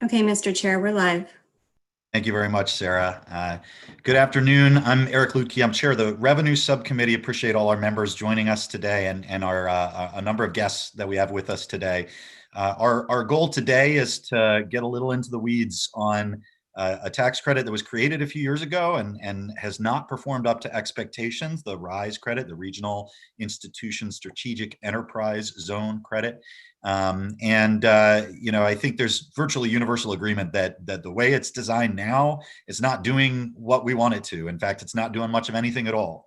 Okay, Mr. Chair, we're live. Thank you very much, Sarah. Good afternoon. I'm Eric Lutke. I'm chair of the Revenue Subcommittee. Appreciate all our members joining us today and our a number of guests that we have with us today. Our goal today is to get a little into the weeds on a tax credit that was created a few years ago and has not performed up to expectations, the RISE credit, the Regional Institution Strategic Enterprise Zone credit. I think there's virtually universal agreement that the way it's designed now is not doing what we want it to. In fact, it's not doing much of anything at all.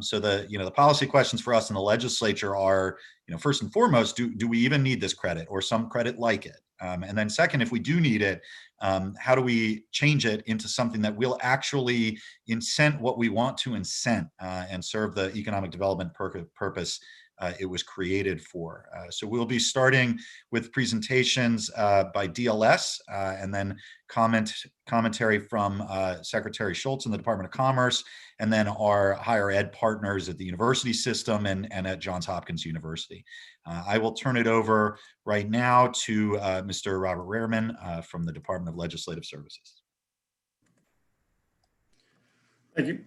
So the policy questions for us in the legislature are, first and foremost, do we even need this credit or some credit like it? And then second, if we do need it, how do we change it into something that will actually incent what we want to incent and serve the economic development purpose it was created for. So we'll be starting with presentations by DLS and then commentary from Secretary Schultz in the Department of Commerce, and then our higher ed partners at the university system and at Johns Hopkins University. I will turn it over right now to Mr. Robert Rehrman from the Department of Legislative Services. Thank you.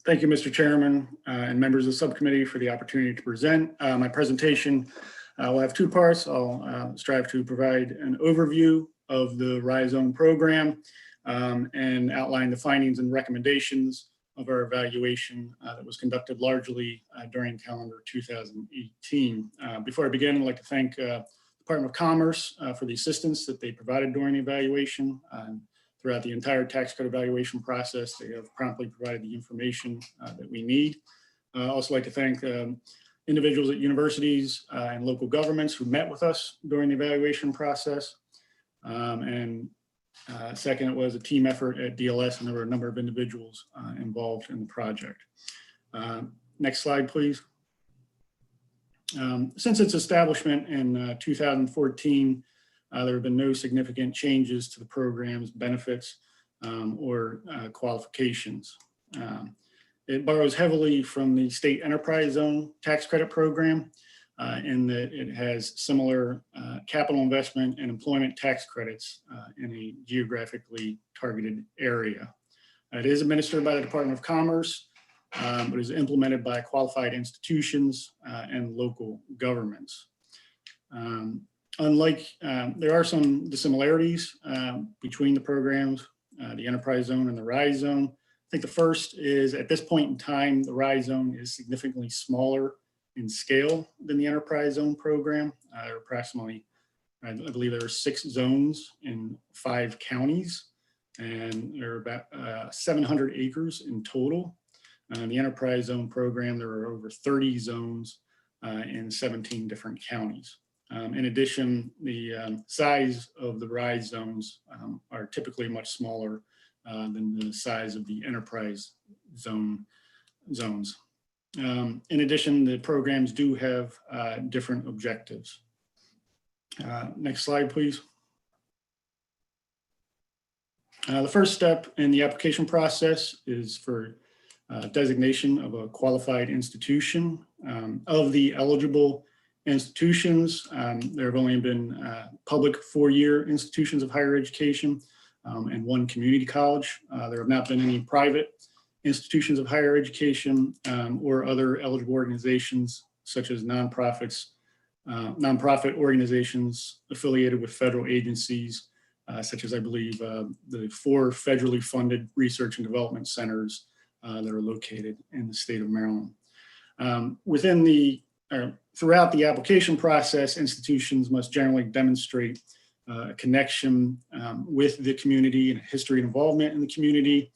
Thank you, Mr. Chairman and members of the subcommittee for the opportunity to present. My presentation will have two parts. I'll strive to provide an overview of the RISE Zone program and outline the findings and recommendations of our evaluation that was conducted largely during calendar 2018. Before I begin, I'd like to thank the Department of Commerce for the assistance that they provided during the evaluation. Throughout the entire tax credit evaluation process, they have promptly provided the information that we need. I'd also like to thank individuals at universities and local governments who met with us during the evaluation process. Second, it was a team effort at DLS, and there were a number of individuals involved in the project. Next slide, please. Since its establishment in 2014, there have been no significant changes to the program's benefits or qualifications. It borrows heavily from the State Enterprise Zone tax credit program in that it has similar capital investment and employment tax credits in a geographically targeted area. It is administered by the Department of Commerce, but is implemented by qualified institutions and local governments. There are some dissimilarities between the programs, the Enterprise Zone and the RISE Zone. I think the first is, at this point in time, the RISE Zone is significantly smaller in scale than the Enterprise Zone program. Approximately, I believe there are 6 zones in 5 counties, and there are about 700 acres in total. In the Enterprise Zone program, there are over 30 zones in 17 different counties. In addition, the size of the RISE zones are typically much smaller than the size of the Enterprise zones. In addition, the programs do have different objectives. Next slide, please. The first step in the application process is for designation of a qualified institution. Of the eligible institutions, there have only been public 4-year institutions of higher education and 1 community college. There have not been any private institutions of higher education or other eligible organizations such as nonprofit organizations affiliated with federal agencies, such as I believe the 4 federally funded research and development centers that are located in the state of Maryland. Throughout the application process, institutions must generally demonstrate a connection with the community and a history of involvement in the community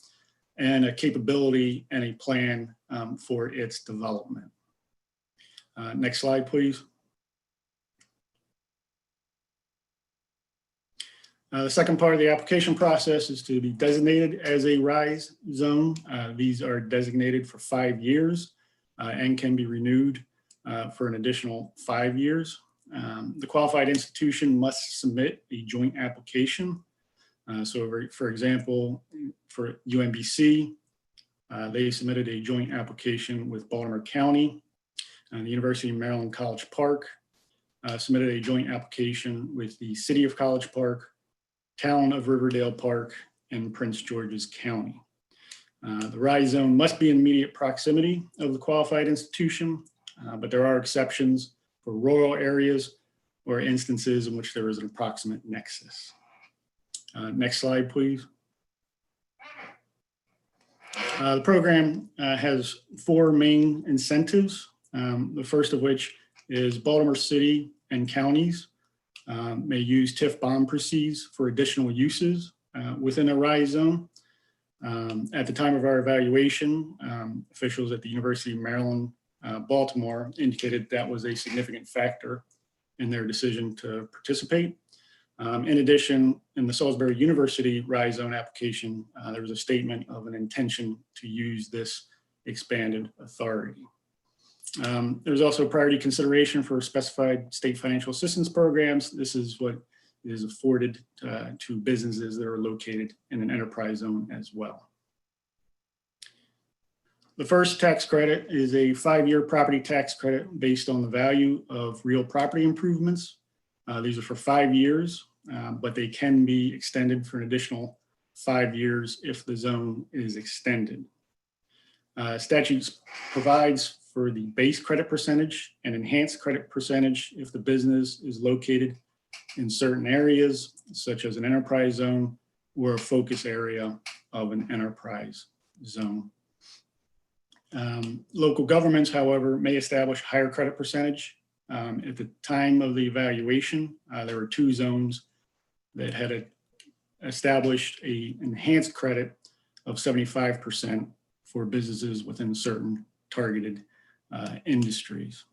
and a capability and a plan for its development. Next slide, please. The second part of the application process is to be designated as a RISE zone. These are designated for 5 years and can be renewed for an additional 5 years. The qualified institution must submit a joint application. For example, for UMBC, they submitted a joint application with Baltimore County, the University of Maryland College Park, submitted a joint application with the City of College Park, Town of Riverdale Park, and Prince George's County. The RISE zone must be in immediate proximity of the qualified institution, but there are exceptions for rural areas or instances in which there is an approximate nexus. Next slide, please. The program has four main incentives, the first of which is Baltimore City and counties may use TIF bond proceeds for additional uses within a RISE zone. At the time of our evaluation, officials at the University of Maryland, Baltimore indicated that was a significant factor in their decision to participate. In addition, in the Salisbury University RISE zone application, there was a statement of an intention to use this expanded authority. There's also priority consideration for specified state financial assistance programs. This is what is afforded to businesses that are located in an enterprise zone as well. The first tax credit is a 5-year property tax credit based on the value of real property improvements. These are for 5 years, but they can be extended for an additional 5 years if the zone is extended. Statutes provides for the base credit percentage and enhanced credit percentage if the business is located in certain areas, such as an enterprise zone or a focus area of an enterprise zone. Local governments, however, may establish higher credit percentage. At the time of the evaluation, there were 2 zones that had established an enhanced credit of 75% for businesses within certain targeted industries.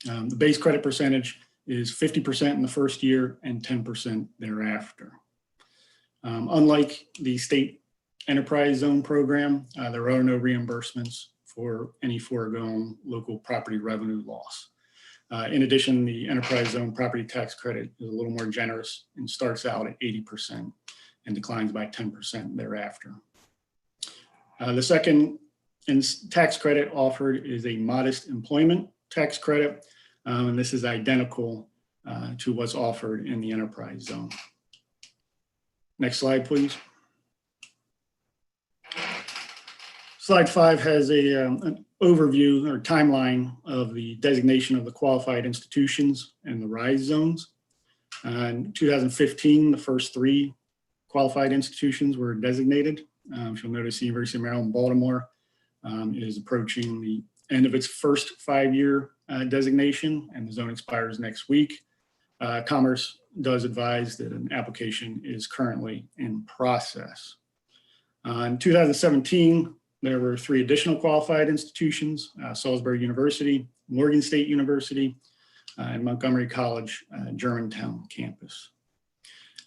The base credit percentage is 50% in the first year and 10% thereafter. Unlike the state enterprise zone program, there are no reimbursements for any foregone local property revenue loss. In addition, the enterprise zone property tax credit is a little more generous and starts out at 80% and declines by 10% thereafter. The second tax credit offered is a modest employment tax credit, and this is identical to what's offered in the enterprise zone. Next slide, please. Slide 5 has an overview or timeline of the designation of the qualified institutions and the RISE zones. In 2015, the first 3 qualified institutions were designated. You'll notice the University of Maryland, Baltimore is approaching the end of its first 5-year designation, and the zone expires next week. Commerce does advise that an application is currently in process. In 2017, there were 3 additional qualified institutions, Salisbury University, Morgan State University, and Montgomery College, Germantown campus.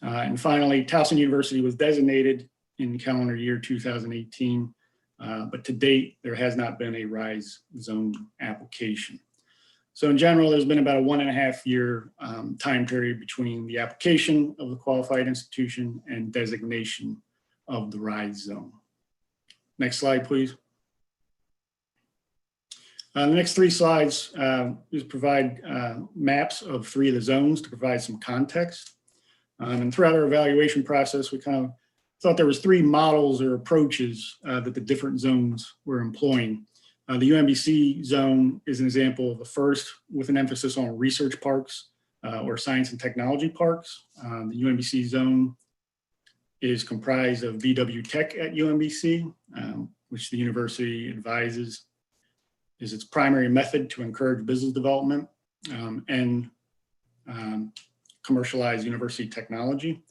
And finally, Towson University was designated in calendar year 2018, but to date, there has not been a RISE zone application. So in general, there's been about a 1.5-year time period between the application of the qualified institution and designation of the RISE zone. Next slide, please. The next 3 slides just provide maps of 3 of the zones to provide some context. And throughout our evaluation process, we kind of thought there was 3 models or approaches that the different zones were employing. The UMBC zone is an example of the first, with an emphasis on research parks or science and technology parks. The UMBC zone is comprised of VW Tech at UMBC, which the university advises is its primary method to encourage business development and commercialize university technology.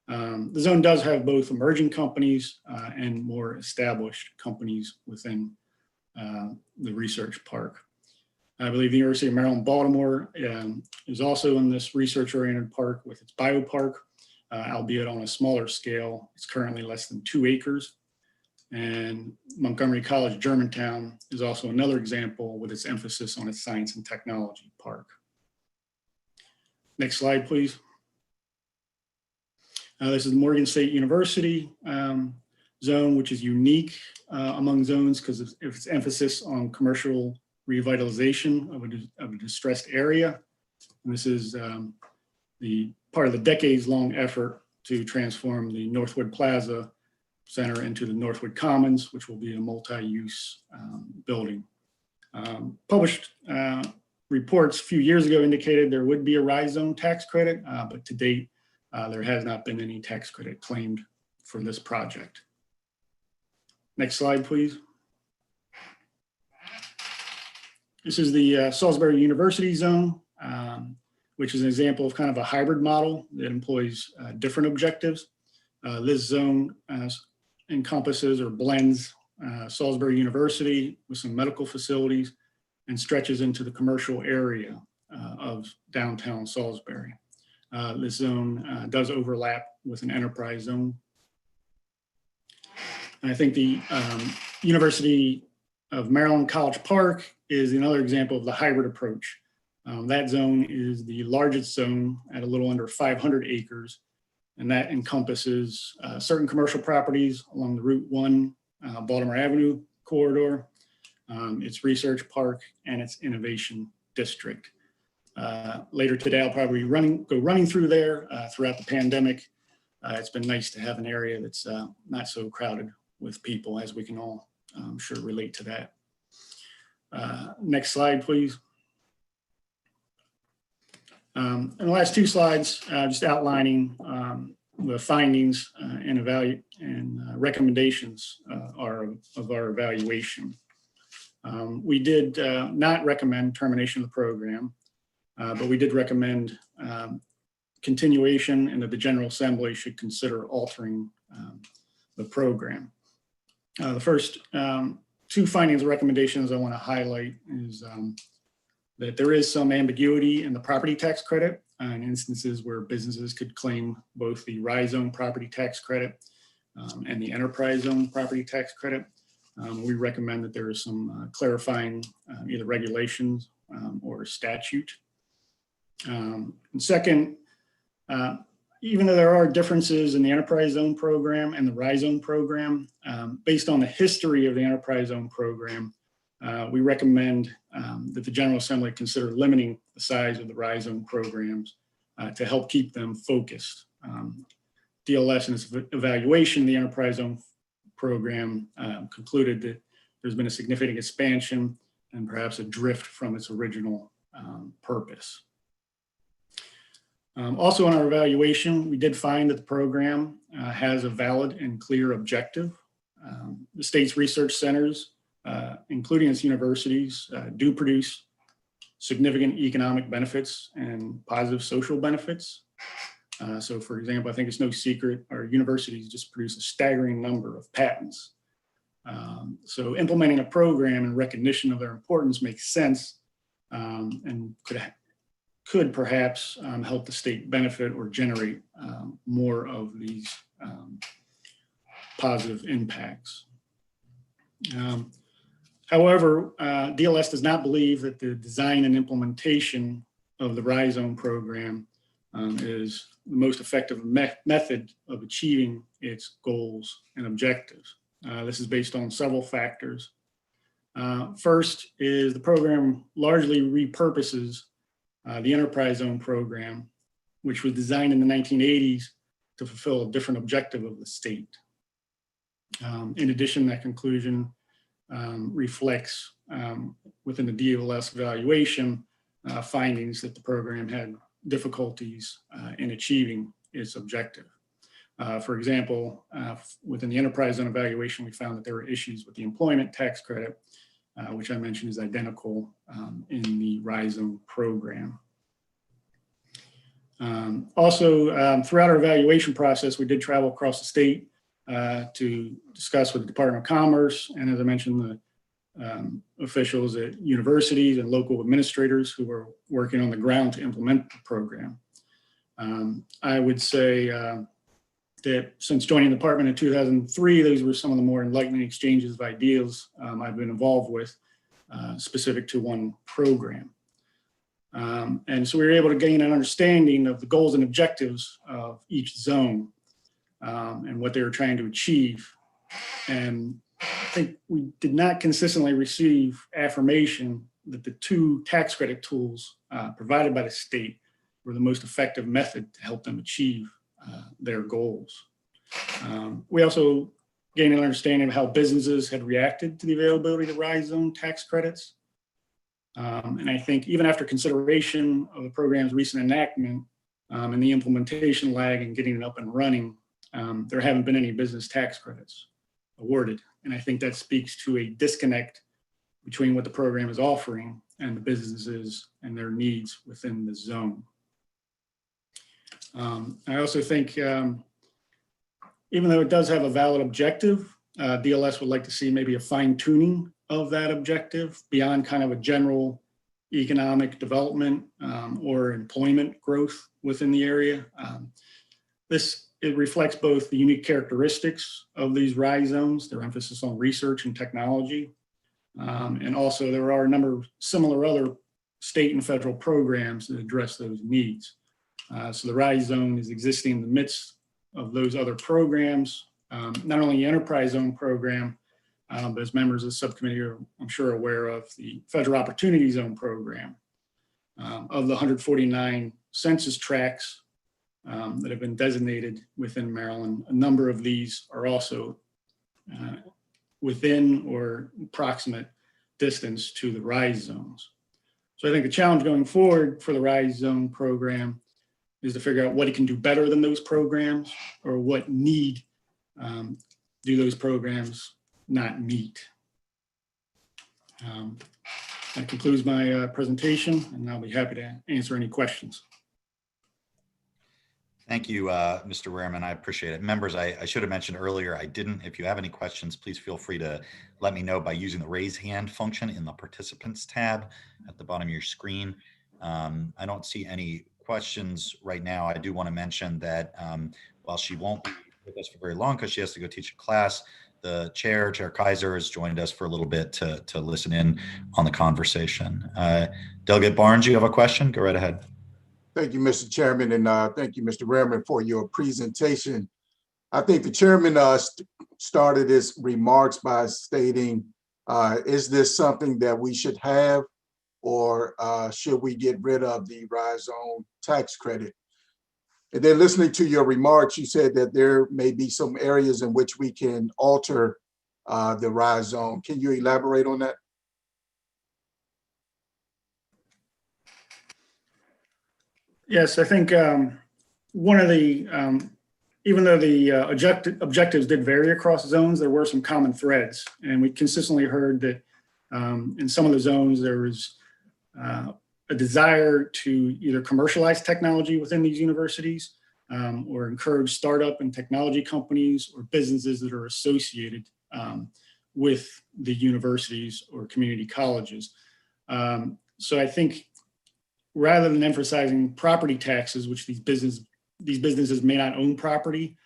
The zone does have both emerging companies and more established companies within the research park. I believe the University of Maryland, Baltimore is also in this research-oriented park with its biopark, albeit on a smaller scale. It's currently less than 2 acres. And Montgomery College, Germantown is also another example with its emphasis on its science and technology park. Next slide, please. This is Morgan State University zone, which is unique among zones because of its emphasis on commercial revitalization of a distressed area. And this is the part of the decades-long effort to transform the Northwood Plaza Center into the Northwood Commons, which will be a multi-use building. Published reports a few years ago indicated there would be a rise zone tax credit, but to date, there has not been any tax credit claimed for this project. Next slide, please. This is the Salisbury University Zone, which is an example of kind of a hybrid model that employs different objectives. This zone encompasses or blends Salisbury University with some medical facilities and stretches into the commercial area of downtown Salisbury. This zone does overlap with an enterprise zone. And I think the University of Maryland College Park is another example of the hybrid approach. That zone is the largest zone at a little under 500 acres, and that encompasses certain commercial properties along the Route 1 Baltimore Avenue corridor, its research park, and its innovation district. Later today, I'll probably go running through there. Throughout the pandemic, it's been nice to have an area that's not so crowded with people, as we can all sure relate to that. Next slide, please. And the last two slides, just outlining the findings and recommendations of our evaluation. We did not recommend termination of the program, but we did recommend continuation, and that the General Assembly should consider altering the program. The first two findings and recommendations I want to highlight is that there is some ambiguity in the property tax credit in instances where businesses could claim both the Rise Zone property tax credit and the Enterprise Zone property tax credit. We recommend that there is some clarifying either regulations or statute. And second, even though there are differences in the Enterprise Zone program and the Rise Zone program, based on the history of the Enterprise Zone program, we recommend that the General Assembly consider limiting the size of the Rise Zone programs to help keep them focused. DLS in its evaluation of the Enterprise Zone program concluded that there's been a significant expansion and perhaps a drift from its original purpose. Also in our evaluation, we did find that the program has a valid and clear objective. The state's research centers, including its universities, do produce significant economic benefits and positive social benefits. So for example, I think it's no secret our universities just produce a staggering number of patents. So implementing a program in recognition of their importance makes sense and could perhaps help the state benefit or generate more of these positive impacts. However, DLS does not believe that the design and implementation of the Rise Zone program is the most effective method of achieving its goals and objectives. This is based on several factors. First is the program largely repurposes the Enterprise Zone program, which was designed in the 1980s to fulfill a different objective of the state. In addition, that conclusion reflects within the DLS evaluation findings that the program had difficulties in achieving its objective. For example, within the Enterprise Zone evaluation, we found that there were issues with the employment tax credit, which I mentioned is identical in the Rise Zone program. Also, throughout our evaluation process, we did travel across the state to discuss with the Department of Commerce, and as I mentioned, the officials at universities and local administrators who were working on the ground to implement the program. I would say that since joining the department in 2003, those were some of the more enlightening exchanges of ideas I've been involved with specific to one program. And so we were able to gain an understanding of the goals and objectives of each zone and what they were trying to achieve. And I think we did not consistently receive affirmation that the two tax credit tools provided by the state were the most effective method to help them achieve their goals. We also gained an understanding of how businesses had reacted to the availability of the RISE Zone tax credits. And I think even after consideration of the program's recent enactment and the implementation lag in getting it up and running, there haven't been any business tax credits awarded. And I think that speaks to a disconnect between what the program is offering and the businesses and their needs within the zone. I also think, even though it does have a valid objective, DLS would like to see maybe a fine tuning of that objective beyond kind of a general economic development or employment growth within the area. It reflects both the unique characteristics of these RISE zones, their emphasis on research and technology, and also there are a number of similar other state and federal programs that address those needs. So the RISE zone is existing in the midst of those other programs, not only the Enterprise Zone program, but as members of the subcommittee are, I'm sure, aware of the Federal Opportunity Zone program. Of the 149 census tracts that have been designated within Maryland, a number of these are also within or approximate distance to the RISE zones. So I think the challenge going forward for the RISE Zone program is to figure out what it can do better than those programs, or what need do those programs not meet. That concludes my presentation, and I'll be happy to answer any questions. Thank you, Mr. Wehrman. I appreciate it. Members, I should have mentioned earlier, I didn't. If you have any questions, please feel free to let me know by using the raise hand function in the participants tab at the bottom of your screen. I don't see any questions right now. I do want to mention that while she won't be with us for very long because she has to go teach a class, the Chair Kaiser, has joined us for a little bit to listen in on the conversation. Delegate Barnes, you have a question? Go right ahead. Thank you, Mr. Chairman, and thank you, Mr. Wehrman, for your presentation. I think the chairman started his remarks by stating, is this something that we should have, or should we get rid of the RISE Zone tax credit? And then listening to your remarks, you said that there may be some areas in which we can alter the RISE Zone. Can you elaborate on that? Yes, I think one of the, even though the objectives did vary across zones, there were some common threads. And we consistently heard that in some of the zones, there was a desire to either commercialize technology within these universities or encourage startup and technology companies or businesses that are associated with the universities or community colleges. So I think rather than emphasizing property taxes, which these businesses may not own property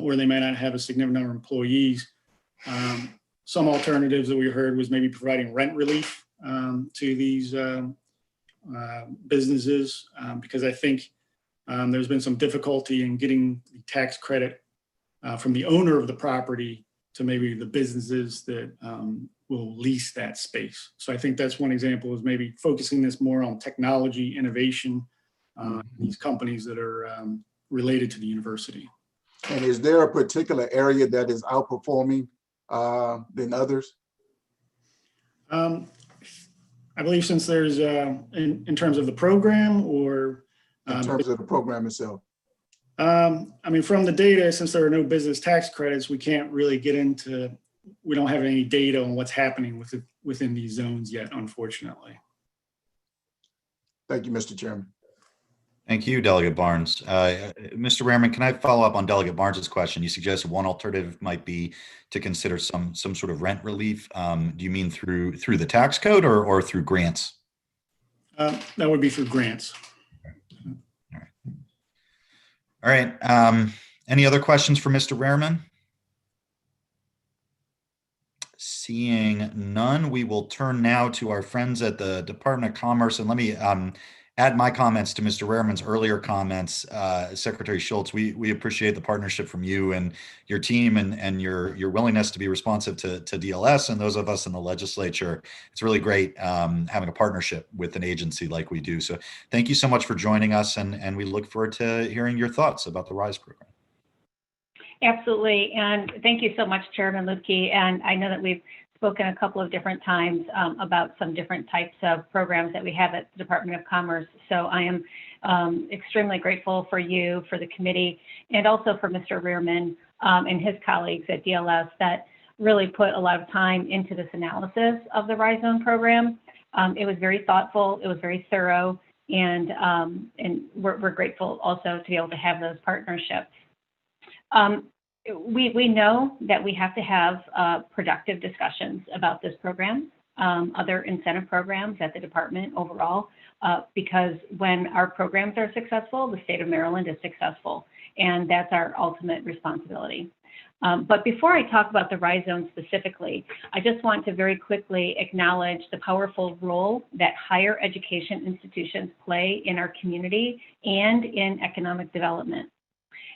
or they may not have a significant number of employees, some alternatives that we heard was maybe providing rent relief to these businesses, because I think there's been some difficulty in getting the tax credit from the owner of the property to maybe the businesses that will lease that space. So I think that's one example, is maybe focusing this more on technology, innovation, these companies that are related to the university. And is there a particular area that is outperforming than others? I believe since there's, in terms of the program, or in terms of the program itself? I mean, from the data, since there are no business tax credits, we can't really get into, we don't have any data on what's happening within these zones yet, unfortunately. Thank you, Mr. Chairman. Thank you, Delegate Barnes. Mr. Wehrman, can I follow up on Delegate Barnes's question? You suggested one alternative might be to consider some sort of rent relief. Do you mean through the tax code or through grants? That would be through grants. All right. Any other questions for Mr. Wehrman? Seeing none, we will turn now to our friends at the Department of Commerce. And let me add my comments to Mr. Rehrman's earlier comments. Secretary Schultz, we appreciate the partnership from you and your team and your willingness to be responsive to DLS and those of us in the legislature. It's really great having a partnership with an agency like we do. So thank you so much for joining us, and we look forward to hearing your thoughts about the RISE program. Absolutely, and thank you so much, Chairman Lupke. And I know that we've spoken a couple of different times about some different types of programs that we have at the Department of Commerce. So I am extremely grateful for you, for the committee, and also for Mr. Rehrman and his colleagues at DLS that really put a lot of time into this analysis of the RISE Zone program. It was very thoughtful, it was very thorough, and we're grateful also to be able to have those partnerships. We know that we have to have productive discussions about this program, other incentive programs at the department overall, because when our programs are successful, the state of Maryland is successful, and that's our ultimate responsibility. But before I talk about the RISE Zone specifically, I just want to very quickly acknowledge the powerful role that higher education institutions play in our community and in economic development.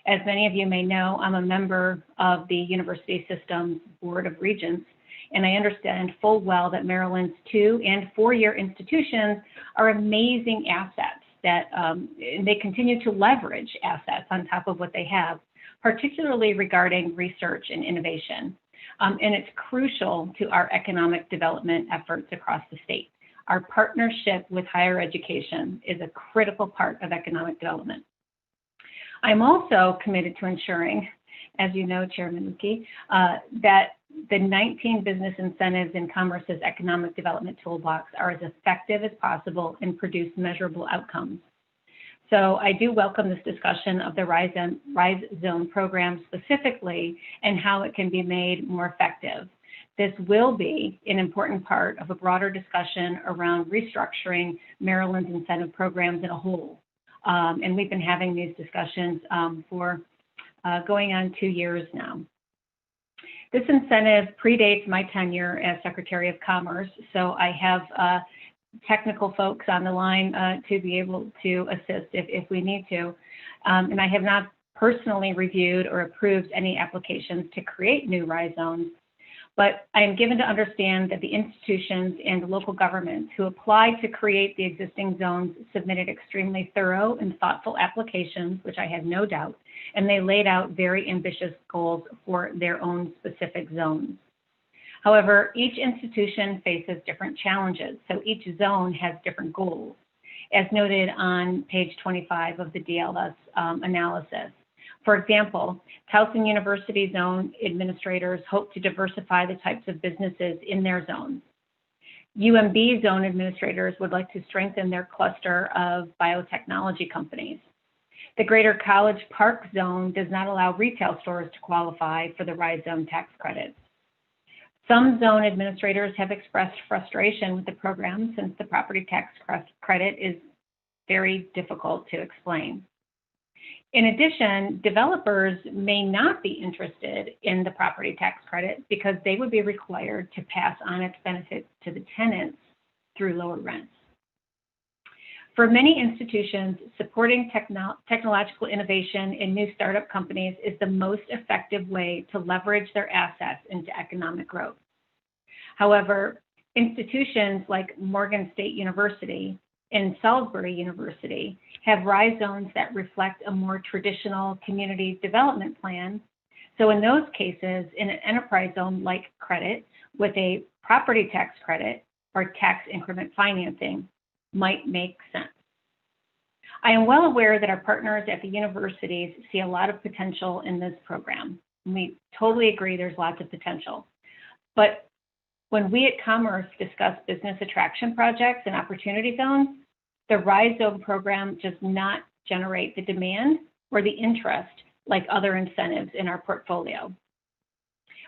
As many of you may know, I'm a member of the University System's Board of Regents, and I understand full well that Maryland's 2- and 4-year institutions are amazing assets that they continue to leverage assets on top of what they have, particularly regarding research and innovation. And it's crucial to our economic development efforts across the state. Our partnership with higher education is a critical part of economic development. I'm also committed to ensuring, as you know, Chairman Lupke, that the 19 business incentives in Commerce's economic development toolbox are as effective as possible and produce measurable outcomes. So I do welcome this discussion of the RISE Zone program specifically and how it can be made more effective. This will be an important part of a broader discussion around restructuring Maryland's incentive programs in a whole. And we've been having these discussions for going on 2 years now. This incentive predates my tenure as Secretary of Commerce, so I have technical folks on the line to be able to assist if we need to. And I have not personally reviewed or approved any applications to create new RISE zones, but I am given to understand that the institutions and local governments who applied to create the existing zones submitted extremely thorough and thoughtful applications, which I have no doubt, and they laid out very ambitious goals for their own specific zones. However, each institution faces different challenges, so each zone has different goals, as noted on page 25 of the DLS analysis. For example, Towson University Zone administrators hope to diversify the types of businesses in their zones. UMB Zone administrators would like to strengthen their cluster of biotechnology companies. The Greater College Park Zone does not allow retail stores to qualify for the RISE Zone tax credits. Some zone administrators have expressed frustration with the program since the property tax credit is very difficult to explain. In addition, developers may not be interested in the property tax credit because they would be required to pass on its benefits to the tenants through lower rents. For many institutions, supporting technological innovation in new startup companies is the most effective way to leverage their assets into economic growth. However, institutions like Morgan State University and Salisbury University have RISE zones that reflect a more traditional community development plan. So in those cases, in an enterprise zone like credit with a property tax credit or tax increment financing might make sense. I am well aware that our partners at the universities see a lot of potential in this program. We totally agree there's lots of potential. But when we at Commerce discuss business attraction projects and opportunity zones, the RISE Zone program does not generate the demand or the interest like other incentives in our portfolio.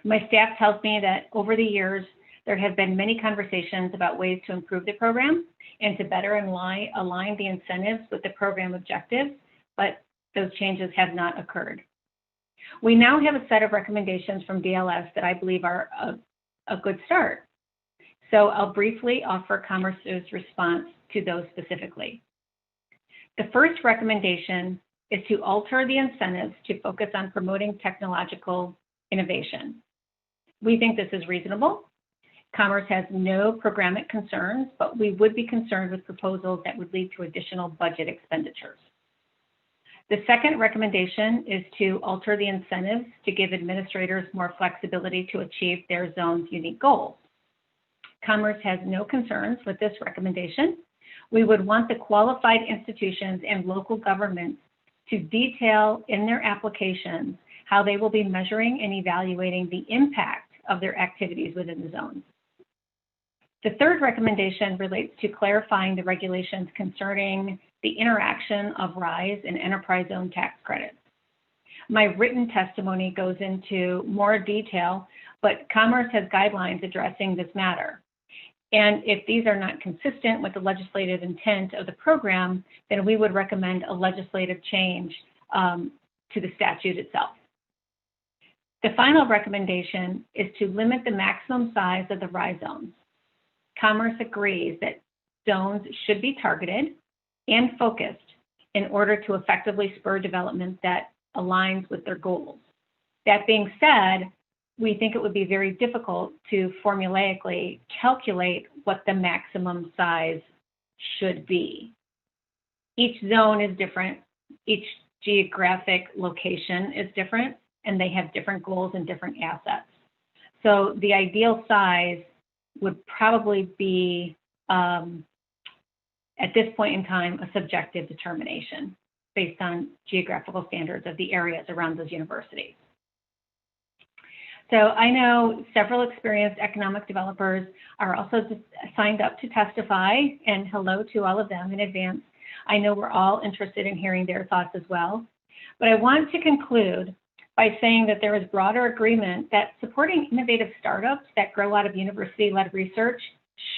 My staff tells me that over the years, there have been many conversations about ways to improve the program and to better align the incentives with the program objectives, but those changes have not occurred. We now have a set of recommendations from DLS that I believe are a good start. So I'll briefly offer Commerce's response to those specifically. The first recommendation is to alter the incentives to focus on promoting technological innovation. We think this is reasonable. Commerce has no programmatic concerns, but we would be concerned with proposals that would lead to additional budget expenditures. The second recommendation is to alter the incentives to give administrators more flexibility to achieve their zone's unique goals. Commerce has no concerns with this recommendation. We would want the qualified institutions and local governments to detail in their applications how they will be measuring and evaluating the impact of their activities within the zones. The third recommendation relates to clarifying the regulations concerning the interaction of RISE and enterprise zone tax credits. My written testimony goes into more detail, but Commerce has guidelines addressing this matter. And if these are not consistent with the legislative intent of the program, then we would recommend a legislative change to the statute itself. The final recommendation is to limit the maximum size of the RISE zones. Commerce agrees that zones should be targeted and focused in order to effectively spur development that aligns with their goals. That being said, we think it would be very difficult to formulaically calculate what the maximum size should be. Each zone is different, each geographic location is different, and they have different goals and different assets. So the ideal size would probably be, at this point in time, a subjective determination based on geographical standards of the areas around those universities. So I know several experienced economic developers are also signed up to testify, and hello to all of them in advance. I know we're all interested in hearing their thoughts as well. But I want to conclude by saying that there is broader agreement that supporting innovative startups that grow out of university-led research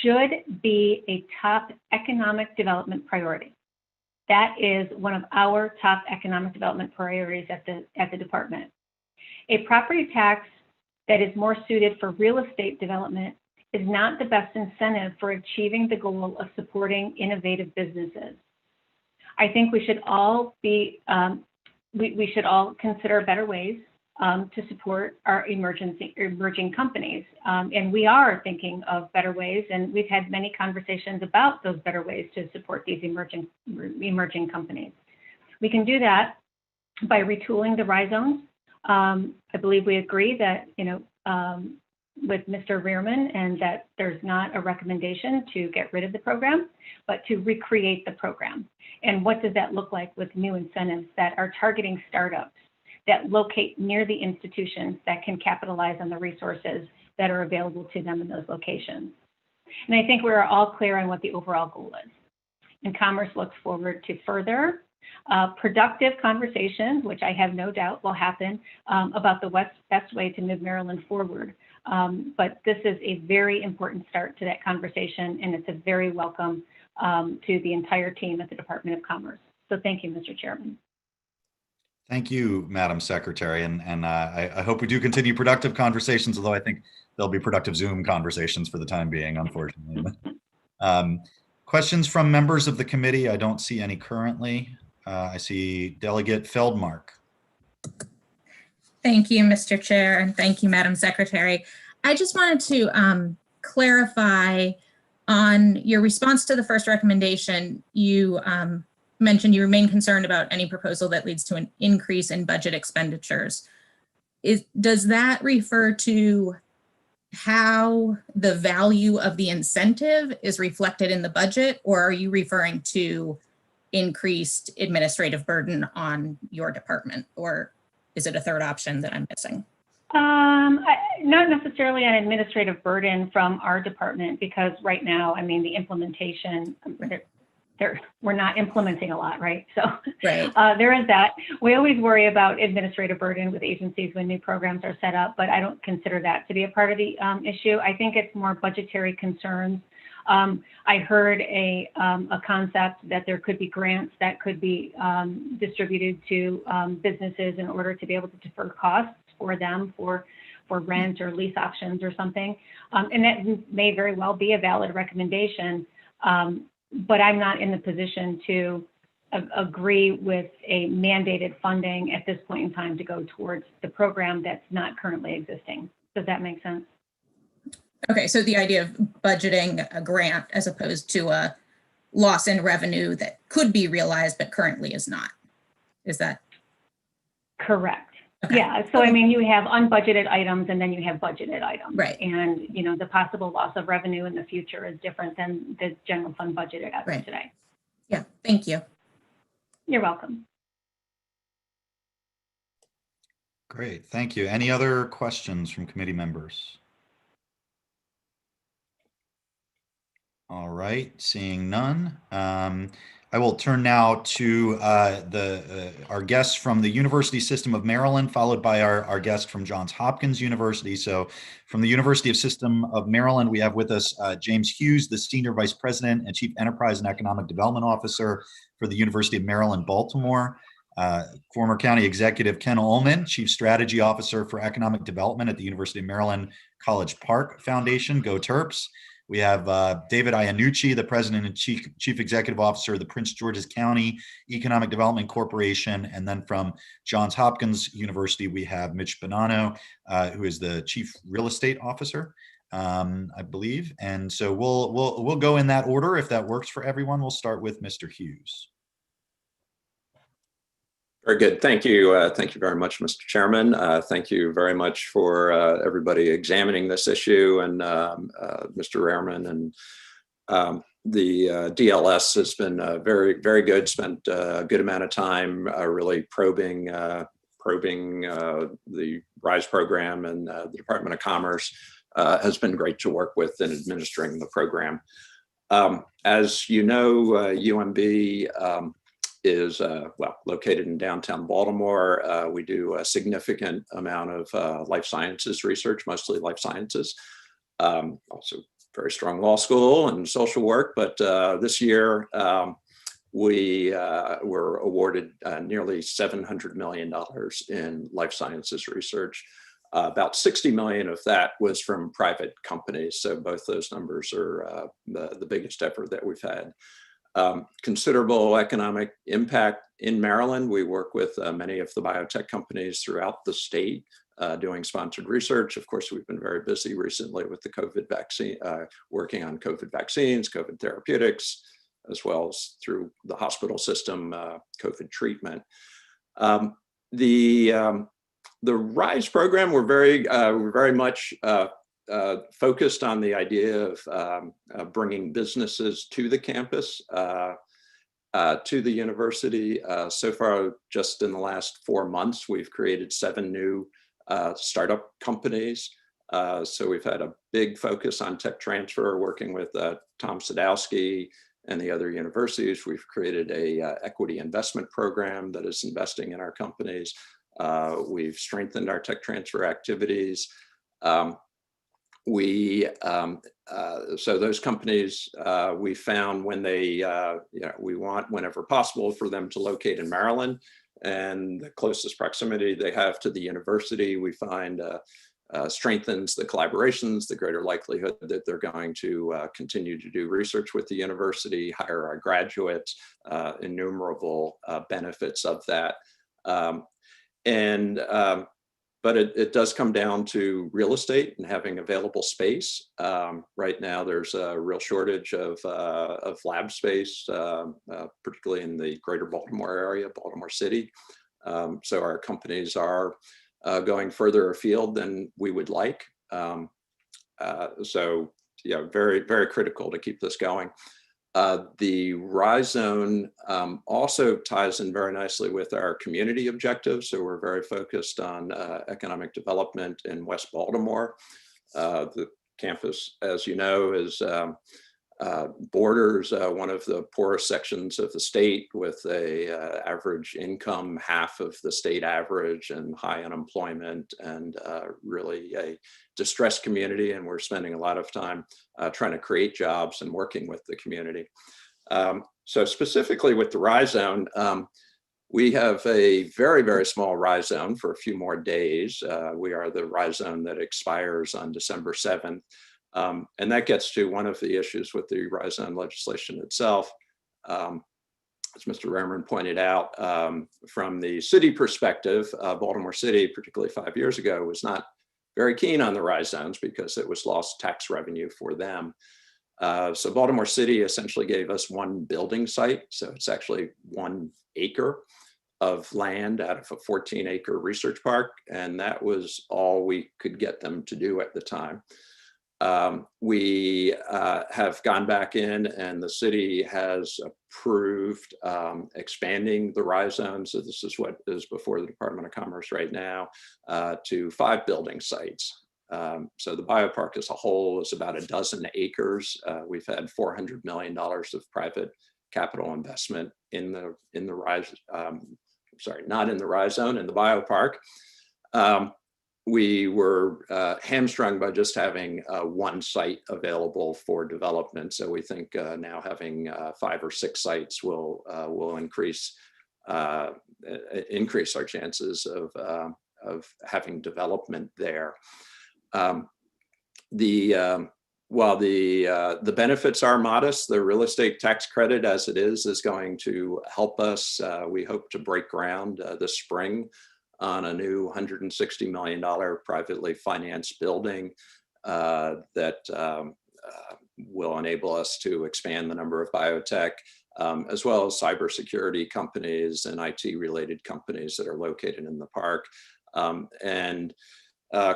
should be a top economic development priority. That is one of our top economic development priorities at the department. A property tax that is more suited for real estate development is not the best incentive for achieving the goal of supporting innovative businesses. I think we should all be, we should all consider better ways to support our emerging companies. And we are thinking of better ways, and we've had many conversations about those better ways to support these emerging companies. We can do that by retooling the RISE zones. I believe we agree that, with Mr. Rearman, and that there's not a recommendation to get rid of the program, but to recreate the program. And what does that look like with new incentives that are targeting startups that locate near the institutions that can capitalize on the resources that are available to them in those locations? And I think we're all clear on what the overall goal is. And Commerce looks forward to further productive conversations, which I have no doubt will happen, about the best way to move Maryland forward. But this is a very important start to that conversation, and it's a very welcome to the entire team at the Department of Commerce. So thank you, Mr. Chairman. Thank you, Madam Secretary. And I hope we do continue productive conversations, although I think there'll be productive Zoom conversations for the time being, unfortunately. Questions from members of the committee? I don't see any currently. I see Delegate Feldmark. Thank you, Mr. Chair, and thank you, Madam Secretary. I just wanted to clarify on your response to the first recommendation. You mentioned you remain concerned about any proposal that leads to an increase in budget expenditures. Does that refer to how the value of the incentive is reflected in the budget, or are you referring to increased administrative burden on your department, or is it a third option that I'm missing? Not necessarily an administrative burden from our department, because right now, I mean, the implementation, we're not implementing a lot, right? So right. There is that. We always worry about administrative burden with agencies when new programs are set up, but I don't consider that to be a part of the issue. I think it's more budgetary concerns. I heard a concept that there could be grants that could be distributed to businesses in order to be able to defer costs for them for rent or lease options or something. And that may very well be a valid recommendation, but I'm not in the position to agree with a mandated funding at this point in time to go towards the program that's not currently existing. Does that make sense? Okay, so the idea of budgeting a grant as opposed to a loss in revenue that could be realized but currently is not. Is that? Correct. Okay. Yeah, so I mean, you have unbudgeted items and then you have budgeted items. Right. And, you know, the possible loss of revenue in the future is different than the general fund budgeted as of today. Yeah, thank you. You're welcome. Great, thank you. Any other questions from committee members? All right, seeing none. I will turn now to our guests from the University System of Maryland, followed by our guest from Johns Hopkins University. So from the University of System of Maryland, we have with us James Hughes, the Senior Vice President and Chief Enterprise and Economic Development Officer for the University of Maryland, Baltimore. Former County Executive Ken Ullman, Chief Strategy Officer for Economic Development at the University of Maryland College Park Foundation, go Terps. We have David Iannucci, the President and Chief Executive Officer of the Prince George's County Economic Development Corporation. And then from Johns Hopkins University, we have Mitch Bonanno, who is the Chief Real Estate Officer, I believe. And so we'll go in that order if that works for everyone. We'll start with Mr. Hughes. Very good. Thank you. Thank you very much, Mr. Chairman. Thank you very much for everybody examining this issue, and Mr. Rehrman, and the DLS has been very, very good. Spent a good amount of time really probing the RISE program, and the Department of Commerce has been great to work with in administering the program. As you know, UMB is located in downtown Baltimore. We do a significant amount of life sciences research, mostly life sciences. Also very strong law school and social work, but this year we were awarded nearly $700 million in life sciences research. About 60 million of that was from private companies. So both those numbers are the biggest effort that we've had. Considerable economic impact in Maryland. We work with many of the biotech companies throughout the state doing sponsored research. Of course, we've been very busy recently with the COVID vaccine, working on COVID vaccines, COVID therapeutics, as well as through the hospital system, COVID treatment. The RISE program, we're very much focused on the idea of bringing businesses to the campus, to the university. So far, just in the last 4 months, we've created 7 new startup companies. So we've had a big focus on tech transfer, working with Tom Sadowski and the other universities. We've created a equity investment program that is investing in our companies. We've strengthened our tech transfer activities. So those companies, we found when they, we want whenever possible for them to locate in Maryland, and the closest proximity they have to the university, we find strengthens the collaborations, the greater likelihood that they're going to continue to do research with the university, hire our graduates, innumerable benefits of that. But it does come down to real estate and having available space. Right now, there's a real shortage of lab space, particularly in the greater Baltimore area, Baltimore City. So our companies are going further afield than we would like. So yeah, very, very critical to keep this going. The RISE Zone also ties in very nicely with our community objectives. So we're very focused on economic development in West Baltimore. The campus, as you know, is borders one of the poorest sections of the state, with a average income half of the state average and high unemployment, and really a distressed community. And we're spending a lot of time trying to create jobs and working with the community. So specifically with the RISE Zone, we have a very, very small RISE Zone for a few more days. We are the RISE Zone that expires on December 7th. And that gets to one of the issues with the RISE Zone legislation itself. as Mr. Rehrman pointed out, from the city perspective, Baltimore City, particularly 5 years ago, was not very keen on the rise zones because it was lost tax revenue for them. So Baltimore City essentially gave us one building site. So it's actually 1 acre of land out of a 14-acre research park. And that was all we could get them to do at the time. We have gone back in and the city has approved expanding the rise zone. So this is what is before the Department of Commerce right now, to 5 building sites. So the biopark as a whole is about 12 acres. We've had $400 million of private capital investment in the rise, sorry, not in the rise zone, in the biopark. We were hamstrung by just having 1 site available for development. So we think now having 5 or 6 sites will increase our chances of having development there. While the benefits are modest, the real estate tax credit as it is going to help us. We hope to break ground this spring on a new $160 million privately financed building that will enable us to expand the number of biotech, as well as cybersecurity companies and IT related companies that are located in the park.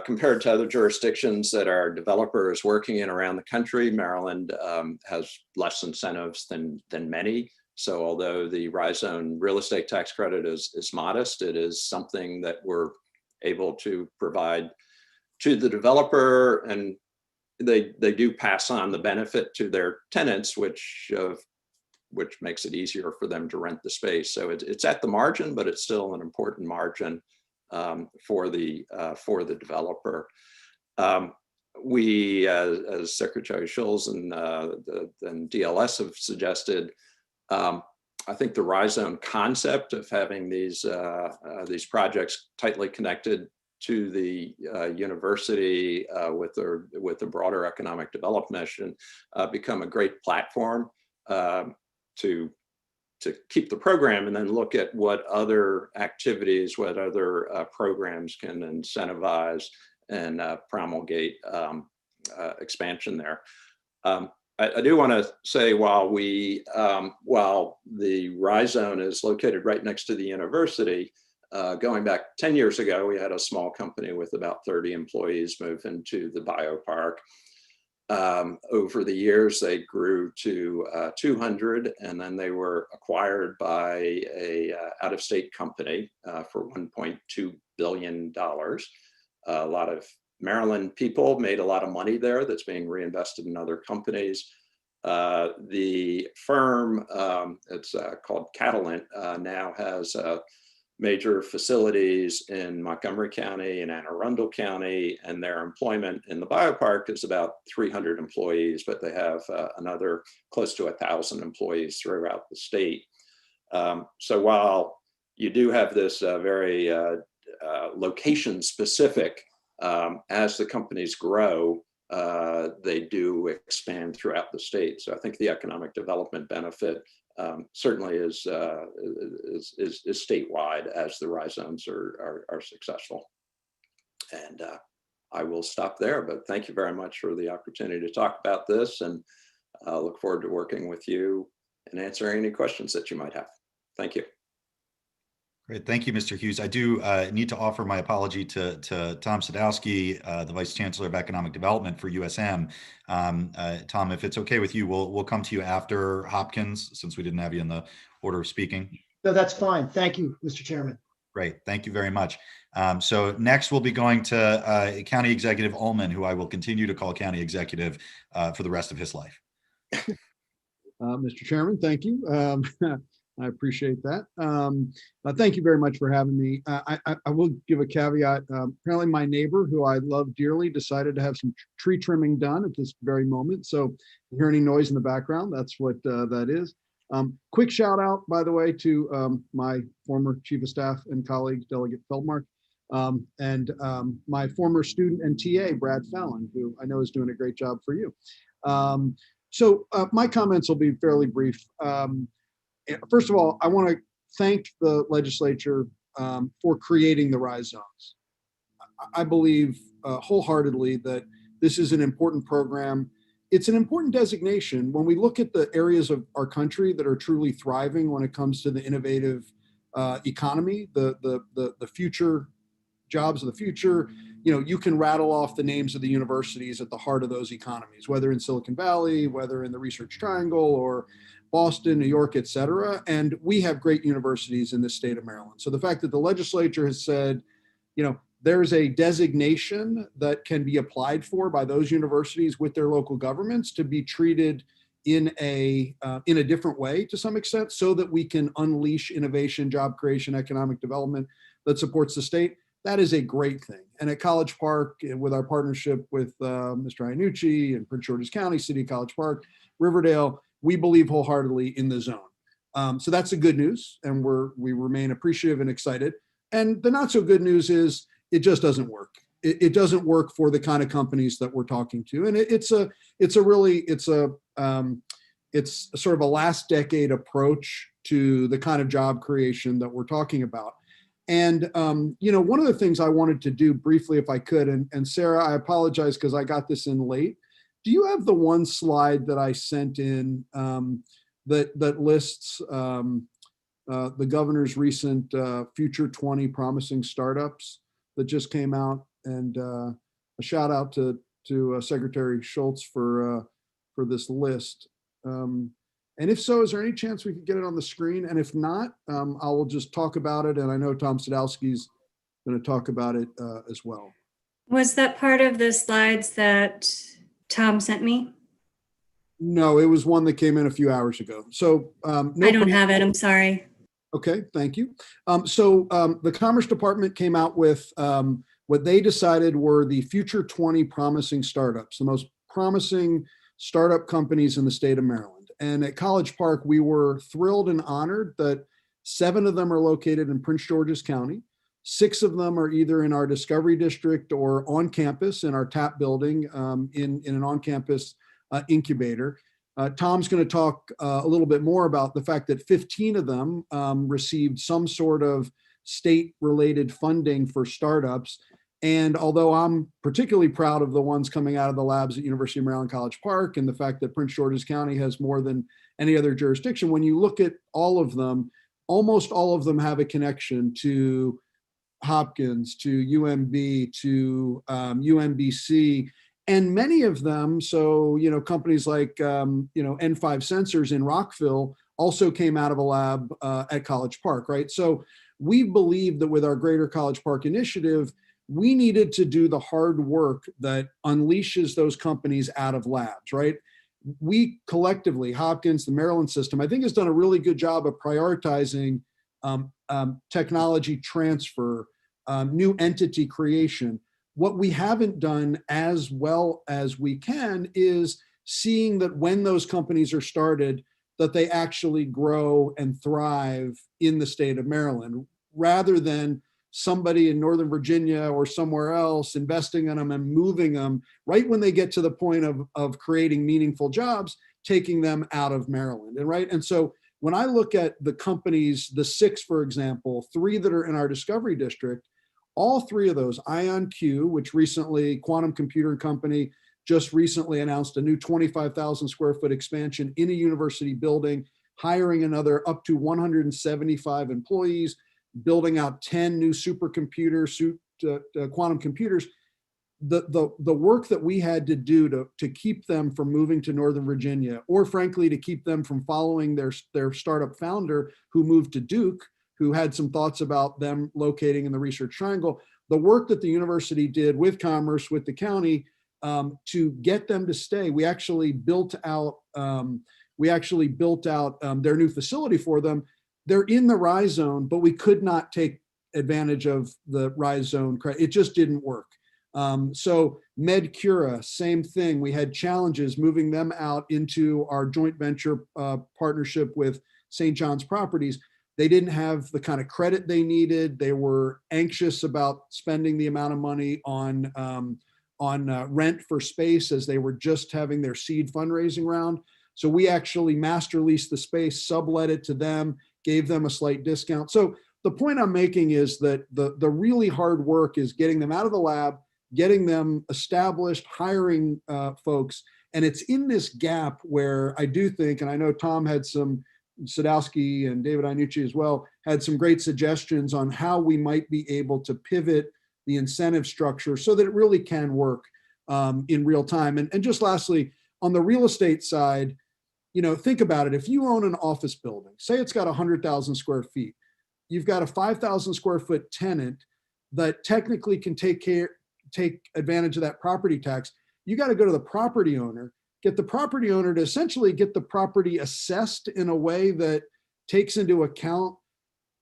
Compared to other jurisdictions that our developers working in around the country, Maryland has less incentives than many. So although the rise zone real estate tax credit is modest, it is something that we're able to provide to the developer, and they do pass on the benefit to their tenants, which makes it easier for them to rent the space. So it's at the margin, but it's still an important margin for the developer. We, as Secretary Schulz and DLS have suggested, I think the rise zone concept of having these projects tightly connected to the university with the broader economic development mission become a great platform to keep the program, and then look at what other activities, what other programs can incentivize and promulgate expansion there. I do want to say, while the rise zone is located right next to the university, going back 10 years ago, we had a small company with about 30 employees move into the biopark. Over the years, they grew to 200, and then they were acquired by a out-of-state company for $1.2 billion. A lot of Maryland people made a lot of money there that's being reinvested in other companies. The firm, it's called Catalent, now has major facilities in Montgomery County and Anne Arundel County, and their employment in the biopark is about 300 employees, but they have another close to 1,000 employees throughout the state. So while you do have this very location specific, as the companies grow, they do expand throughout the state. So I think the economic development benefit certainly is statewide as the rise zones are successful. And I will stop there, but thank you very much for the opportunity to talk about this, and look forward to working with you and answering any questions that you might have. Thank you. Great. Thank you, Mr. Hughes. I do need to offer my apology to Tom Sadowski, the Vice Chancellor of Economic Development for USM. Tom, if it's okay with you, we'll come to you after Hopkins, since we didn't have you in the order of speaking. No, that's fine. Thank you, Mr. Chairman. Great. Thank you very much. So next we'll be going to County Executive Ullman, who I will continue to call County Executive for the rest of his life. Mr. Chairman, thank you. I appreciate that. Thank you very much for having me. I will give a caveat. Apparently my neighbor, who I love dearly, decided to have some tree trimming done at this very moment. So if you hear any noise in the background, that's what that is. Quick shout out, by the way, to my former Chief of Staff and colleague, Delegate Feldmark, and my former student and TA, Brad Fallon, who I know is doing a great job for you. So my comments will be fairly brief. first of all, I want to thank the legislature for creating the RISE zones. I believe wholeheartedly that this is an important program. It's an important designation. When we look at the areas of our country that are truly thriving when it comes to the innovative economy, the future jobs of the future, you can rattle off the names of the universities at the heart of those economies, whether in Silicon Valley, whether in the Research Triangle or Boston, New York, et cetera. And we have great universities in the state of Maryland. So the fact that the legislature has said, there's a designation that can be applied for by those universities with their local governments to be treated in a different way to some extent, so that we can unleash innovation, job creation, economic development that supports the state. That is a great thing. And at College Park, with our partnership with Mr. Iannucci and Prince George's County, City of College Park, Riverdale, we believe wholeheartedly in the zone. So that's the good news, and we remain appreciative and excited. And the not so good news is it just doesn't work. It doesn't work for the kind of companies that we're talking to, and it's sort of a last decade approach to the kind of job creation that we're talking about. And one of the things I wanted to do briefly, if I could, and Sarah, I apologize because I got this in late. Do you have the one slide that I sent in that lists the governor's recent Future 20 Promising Startups that just came out? And a shout out to Secretary Schultz for this list. And if so, is there any chance we could get it on the screen? And if not, I will just talk about it. And I know Tom Sadowski's going to talk about it as well. Was that part of the slides that Tom sent me? No, it was one that came in a few hours ago. So no, I don't have it. I'm sorry. Okay, thank you. So the Commerce Department came out with what they decided were the Future 20 Promising Startups, the most promising startup companies in the state of Maryland. And at College Park, we were thrilled and honored that 7 of them are located in Prince George's County. 6 of them are either in our Discovery District or on campus in our TAP building in an on-campus incubator. Tom's going to talk a little bit more about the fact that 15 of them received some sort of state-related funding for startups. And although I'm particularly proud of the ones coming out of the labs at University of Maryland College Park and the fact that Prince George's County has more than any other jurisdiction, when you look at all of them, almost all of them have a connection to Hopkins, to UMB, to UMBC, and many of them, so, companies like, N5 Sensors in Rockville also came out of a lab at College Park, right? So we believe that with our Greater College Park initiative, we needed to do the hard work that unleashes those companies out of labs, right? We collectively, Hopkins, the Maryland system, I think has done a really good job of prioritizing technology transfer, new entity creation. What we haven't done as well as we can is seeing that when those companies are started, that they actually grow and thrive in the state of Maryland, rather than somebody in Northern Virginia or somewhere else investing in them and moving them right when they get to the point of creating meaningful jobs, taking them out of Maryland. And so when I look at the companies, the 6, for example, 3 that are in our Discovery District, all 3 of those, IonQ, which recently, Quantum Computer Company, just recently announced a new 25,000 square foot expansion in a university building, hiring another up to 175 employees, building out 10 new supercomputers, quantum computers. The work that we had to do to keep them from moving to Northern Virginia, or frankly, to keep them from following their startup founder who moved to Duke, who had some thoughts about them locating in the Research Triangle, the work that the university did with Commerce, with the county, to get them to stay. We actually built out their new facility for them. They're in the RISE zone, but we could not take advantage of the RISE zone. It just didn't work. So MedCura, same thing. We had challenges moving them out into our joint venture partnership with St. John's Properties. They didn't have the kind of credit they needed. They were anxious about spending the amount of money on rent for space as they were just having their seed fundraising round. So we actually master leased the space, sublet it to them, gave them a slight discount. So the point I'm making is that the really hard work is getting them out of the lab, getting them established, hiring folks. And it's in this gap where I do think, and I know Tom had some, Sadowski and David Iannucci as well, had some great suggestions on how we might be able to pivot the incentive structure so that it really can work in real time. And just lastly, on the real estate side, think about it. If you own an office building, say it's got 100,000 square feet, you've got a 5,000 square foot tenant that technically can take advantage of that property tax. You got to go to the property owner, get the property owner to essentially get the property assessed in a way that takes into account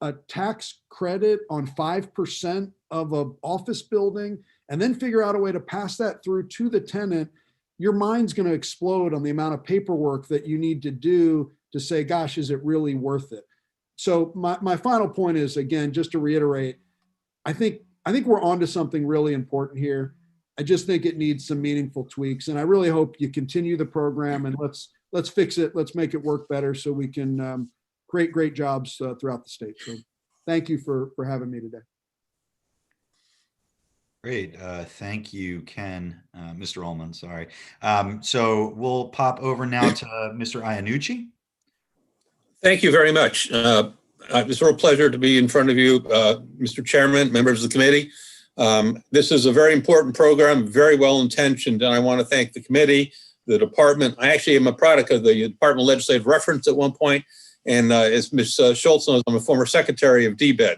a tax credit on 5% of an office building, and then figure out a way to pass that through to the tenant. Your mind's going to explode on the amount of paperwork that you need to do to say, gosh, is it really worth it? So my final point is, again, just to reiterate, I think we're onto something really important here. I just think it needs some meaningful tweaks, and I really hope you continue the program and let's fix it. Let's make it work better so we can create great jobs throughout the state. So thank you for having me today. Great. Thank you, Ken, Mr. Ullman, sorry. So we'll pop over now to Mr. Iannucci. Thank you very much. It's a real pleasure to be in front of you, Mr. Chairman, members of the committee. This is a very important program, very well intentioned, and I want to thank the committee, the department. I actually am a product of the Department of Legislative Reference at one point, and as Ms. Schultz knows, I'm a former secretary of DBED.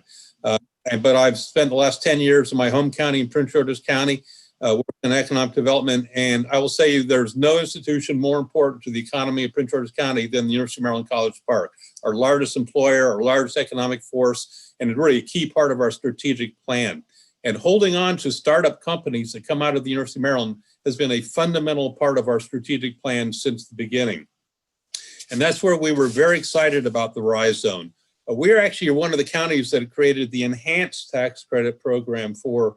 But I've spent the last 10 years in my home county in Prince George's County, working in economic development. And I will say there's no institution more important to the economy of Prince George's County than the University of Maryland College Park, our largest employer, our largest economic force, and really a key part of our strategic plan. And holding on to startup companies that come out of the University of Maryland has been a fundamental part of our strategic plan since the beginning. And that's where we were very excited about the RISE Zone. We're actually one of the counties that created the enhanced tax credit program for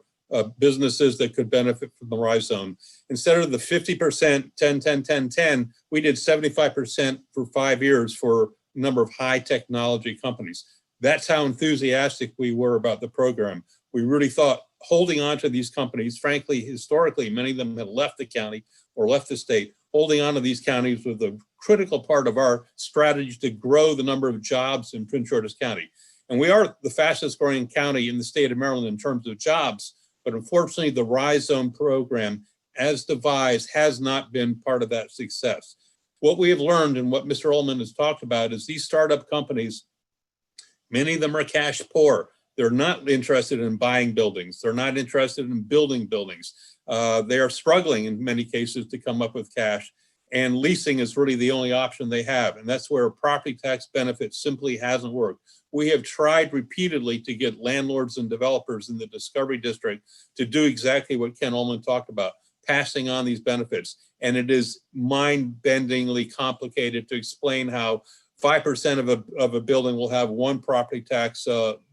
businesses that could benefit from the RISE Zone. Instead of the 50%, 10, 10, 10, 10, we did 75% for 5 years for a number of high technology companies. That's how enthusiastic we were about the program. We really thought holding on to these companies, frankly, historically, many of them had left the county or left the state. Holding on to these counties was a critical part of our strategy to grow the number of jobs in Prince George's County. And we are the fastest growing county in the state of Maryland in terms of jobs, but unfortunately the RISE Zone program as devised has not been part of that success. What we have learned and what Mr. Ullman has talked about is these startup companies, many of them are cash poor. They're not interested in buying buildings. They're not interested in building buildings. They are struggling in many cases to come up with cash, and leasing is really the only option they have. And that's where a property tax benefit simply hasn't worked. We have tried repeatedly to get landlords and developers in the Discovery District to do exactly what Ken Ullman talked about, passing on these benefits. And it is mind-bendingly complicated to explain how 5% of a building will have one property tax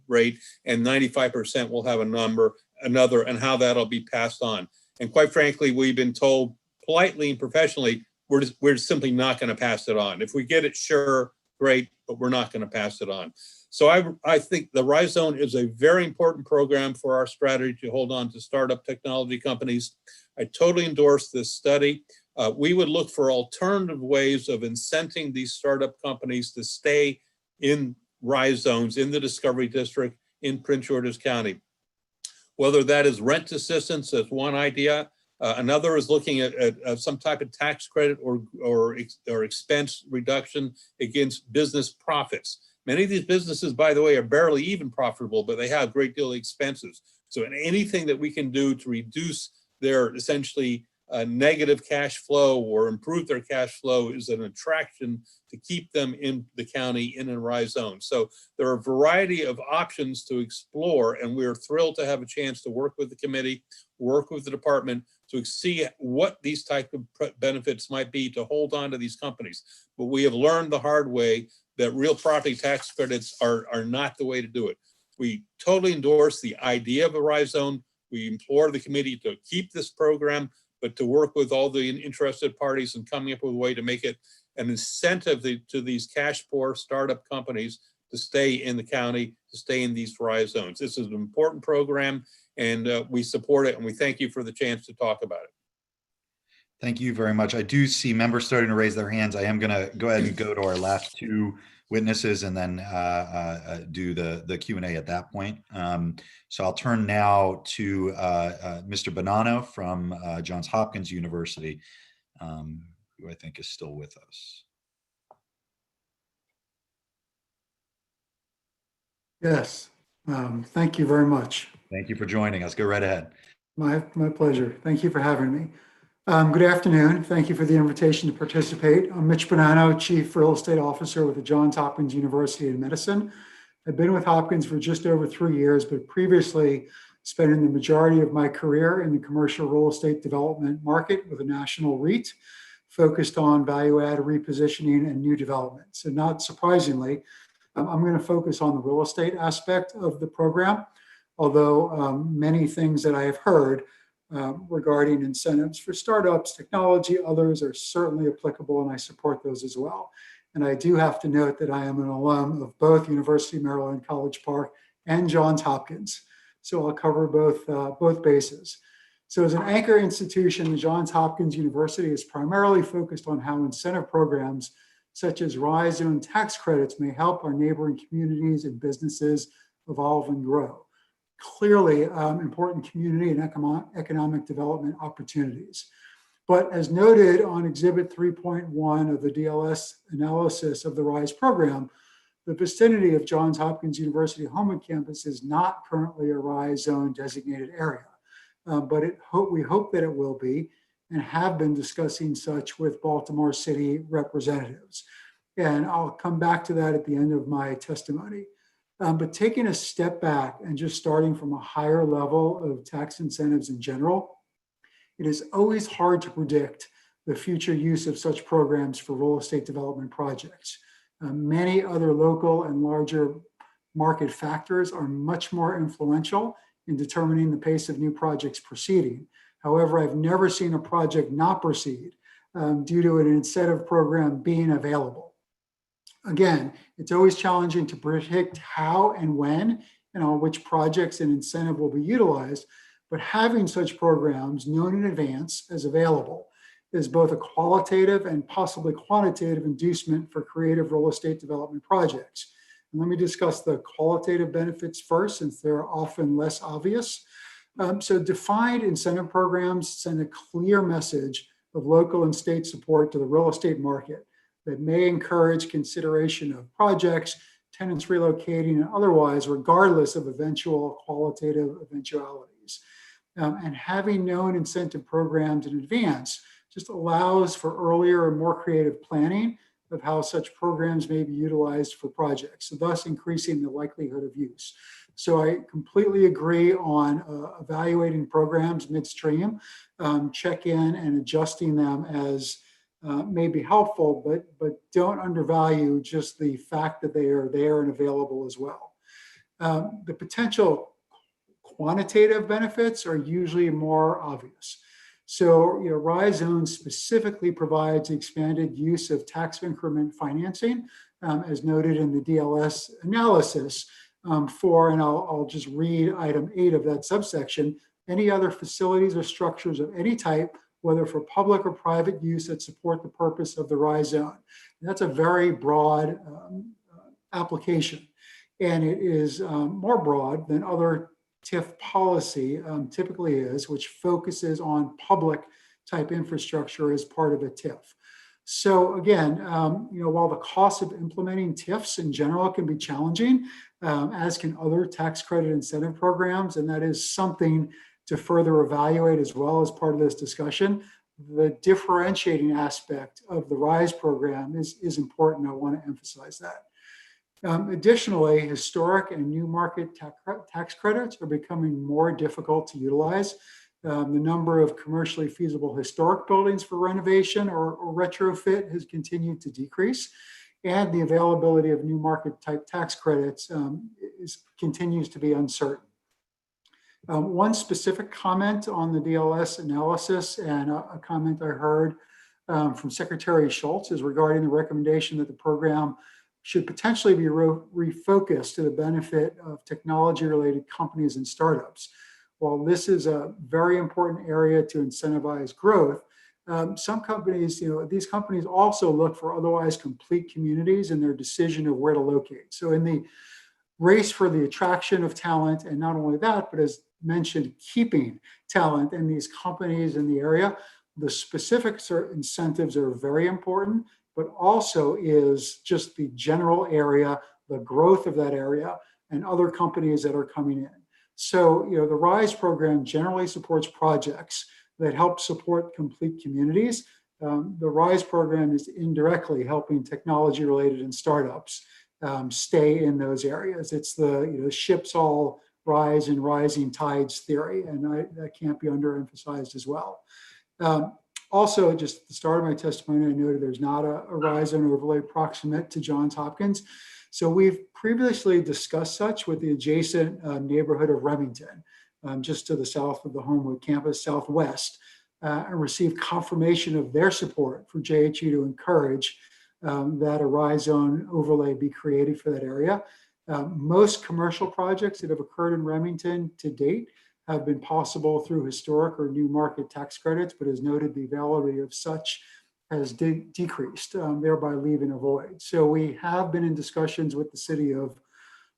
rate and 95% will have another, and how that'll be passed on. And quite frankly, we've been told politely and professionally, we're simply not going to pass it on. If we get it, sure, great, but we're not going to pass it on. So I think the RISE Zone is a very important program for our strategy to hold on to startup technology companies. I totally endorse this study. We would look for alternative ways of incenting these startup companies to stay in RISE zones in the Discovery District in Prince George's County. Whether that is rent assistance as one idea, another is looking at some type of tax credit or expense reduction against business profits. Many of these businesses, by the way, are barely even profitable, but they have a great deal of expenses. So anything that we can do to reduce their essentially negative cash flow or improve their cash flow is an attraction to keep them in the county in a RISE zone. So there are a variety of options to explore, and we're thrilled to have a chance to work with the committee, work with the department to see what these type of benefits might be to hold on to these companies. But we have learned the hard way that real property tax credits are not the way to do it. We totally endorse the idea of a RISE zone. We implore the committee to keep this program, but to work with all the interested parties and coming up with a way to make it an incentive to these cash poor startup companies to stay in the county, to stay in these RISE zones. This is an important program, and we support it, and we thank you for the chance to talk about it. Thank you very much. I do see members starting to raise their hands. I am going to go ahead and go to our last two witnesses and then do the Q&A at that point. So I'll turn now to Mr. Bonanno from Johns Hopkins University, who I think is still with us. Yes, thank you very much. Thank you for joining us. Go right ahead. My pleasure. Thank you for having me. Good afternoon. Thank you for the invitation to participate. I'm Mitch Bonanno, Chief Real Estate Officer with the Johns Hopkins University in Medicine. I've been with Hopkins for just over 3 years, but previously spending the majority of my career in the commercial real estate development market with a national REIT, focused on value-add repositioning and new development. So not surprisingly, I'm going to focus on the real estate aspect of the program, although many things that I have heard regarding incentives for startups, technology, others are certainly applicable, and I support those as well. And I do have to note that I am an alum of both University of Maryland, College Park, and Johns Hopkins. So I'll cover both bases. So as an anchor institution, the Johns Hopkins University is primarily focused on how incentive programs such as RISE Zone tax credits may help our neighboring communities and businesses evolve and grow. Clearly important community and economic development opportunities. But as noted on Exhibit 3.1 of the DLS analysis of the RISE program, the vicinity of Johns Hopkins University Homewood campus is not currently a RISE zone designated area, but we hope that it will be, and have been discussing such with Baltimore City representatives. And I'll come back to that at the end of my testimony. But taking a step back and just starting from a higher level of tax incentives in general, it is always hard to predict the future use of such programs for real estate development projects. Many other local and larger market factors are much more influential in determining the pace of new projects proceeding. However, I've never seen a project not proceed due to an incentive program being available. Again, it's always challenging to predict how and when and on which projects an incentive will be utilized, but having such programs known in advance as available is both a qualitative and possibly quantitative inducement for creative real estate development projects. And let me discuss the qualitative benefits first, since they're often less obvious. So defined incentive programs send a clear message of local and state support to the real estate market that may encourage consideration of projects, tenants relocating, and otherwise, regardless of eventual qualitative eventualities. And having known incentive programs in advance just allows for earlier and more creative planning of how such programs may be utilized for projects, so thus increasing the likelihood of use. So I completely agree on evaluating programs midstream, check in and adjusting them as may be helpful, but don't undervalue just the fact that they are there and available as well. The potential quantitative benefits are usually more obvious. So, RISE Zone specifically provides expanded use of tax increment financing, as noted in the DLS analysis, and I'll just read item 8 of that subsection, any other facilities or structures of any type, whether for public or private use, that support the purpose of the RISE Zone. And that's a very broad application, and it is more broad than other TIF policy typically is, which focuses on public type infrastructure as part of a TIF. So again, while the cost of implementing TIFs in general can be challenging, as can other tax credit incentive programs, and that is something to further evaluate as well as part of this discussion, the differentiating aspect of the RISE program is important. I want to emphasize that. Additionally, historic and new market tax credits are becoming more difficult to utilize. The number of commercially feasible historic buildings for renovation or retrofit has continued to decrease, and the availability of new market type tax credits continues to be uncertain. One specific comment on the DLS analysis, and a comment I heard from Secretary Schultz is regarding the recommendation that the program should potentially be refocused to the benefit of technology-related companies and startups. While this is a very important area to incentivize growth, some companies, these companies also look for otherwise complete communities in their decision of where to locate. So in the race for the attraction of talent, and not only that, but as mentioned, keeping talent in these companies in the area, the specific incentives are very important, but also is just the general area, the growth of that area, and other companies that are coming in. So, the RISE program generally supports projects that help support complete communities. The RISE program is indirectly helping technology-related and startups stay in those areas. It's the ships all rise in rising tides theory, and that can't be underemphasized as well. Also, just at the start of my testimony, I noted there's not a RISE Zone overlay proximate to Johns Hopkins. So we've previously discussed such with the adjacent neighborhood of Remington, just to the south of the Homewood campus, southwest, and received confirmation of their support for JHU to encourage that a RISE Zone overlay be created for that area. Most commercial projects that have occurred in Remington to date have been possible through historic or new market tax credits, but as noted, the availability of such has decreased, thereby leaving a void. So we have been in discussions with the city of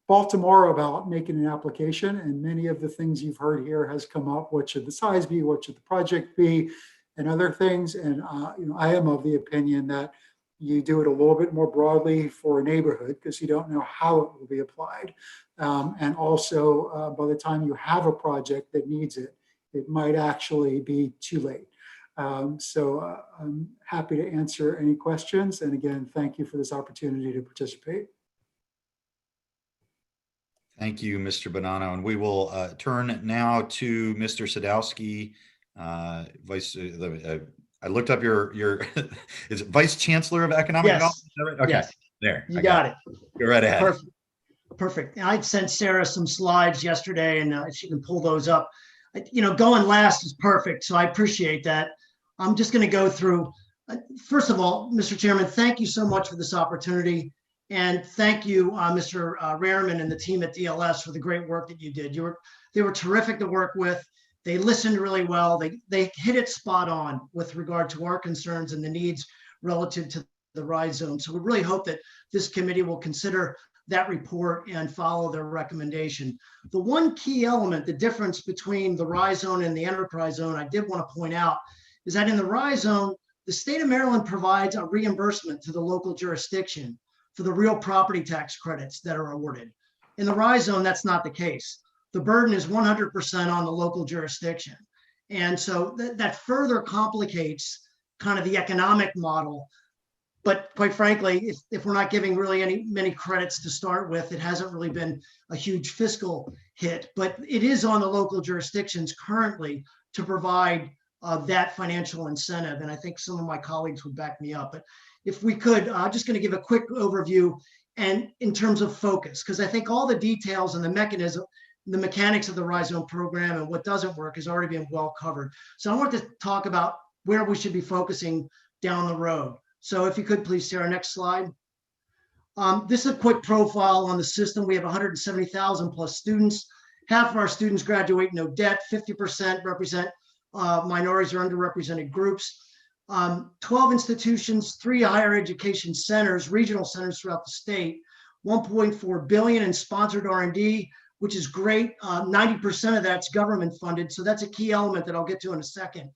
Baltimore about making an application, and many of the things you've heard here has come up. What should the size be? What should the project be? And other things. And I am of the opinion that you do it a little bit more broadly for a neighborhood because you don't know how it will be applied. And also, by the time you have a project that needs it, it might actually be too late. So I'm happy to answer any questions. And again, thank you for this opportunity to participate. Thank you, Mr. Bonanno. And we will turn now to Mr. Sadowski, I looked up your is it Vice Chancellor of Economic Yes. Development? Okay, Yes. There. You got it. Go right ahead. Perfect. Perfect. And I sent Sarah some slides yesterday, and she can pull those up. Going last is perfect, so I appreciate that. I'm just going to go through. First of all, Mr. Chairman, thank you so much for this opportunity. And thank you, Mr. Rehrman and the team at DLS for the great work that you did. They were terrific to work with. They listened really well. They hit it spot on with regard to our concerns and the needs relative to the RISE Zone. So we really hope that this committee will consider that report and follow their recommendation. The one key element, the difference between the RISE Zone and the Enterprise Zone, I did want to point out, is that in the RISE Zone, the state of Maryland provides a reimbursement to the local jurisdiction for the real property tax credits that are awarded. In the RISE Zone, that's not the case. The burden is 100% on the local jurisdiction. And so that further complicates kind of the economic model. But quite frankly, if we're not giving really many credits to start with, it hasn't really been a huge fiscal hit. But it is on the local jurisdictions currently to provide that financial incentive. And I think some of my colleagues would back me up. But if we could, I'm just going to give a quick overview and in terms of focus, because I think all the details and the mechanism, the mechanics of the RISE Zone program and what doesn't work has already been well covered. So I want to talk about where we should be focusing down the road. So if you could please, Sarah, next slide. This is a quick profile on the system. We have 170,000 plus students. Half of our students graduate no debt, 50% represent minorities or underrepresented groups. 12 institutions, 3 higher education centers, regional centers throughout the state, 1.4 billion in sponsored R&D, which is great. 90% of that's government funded. So that's a key element that I'll get to in a second.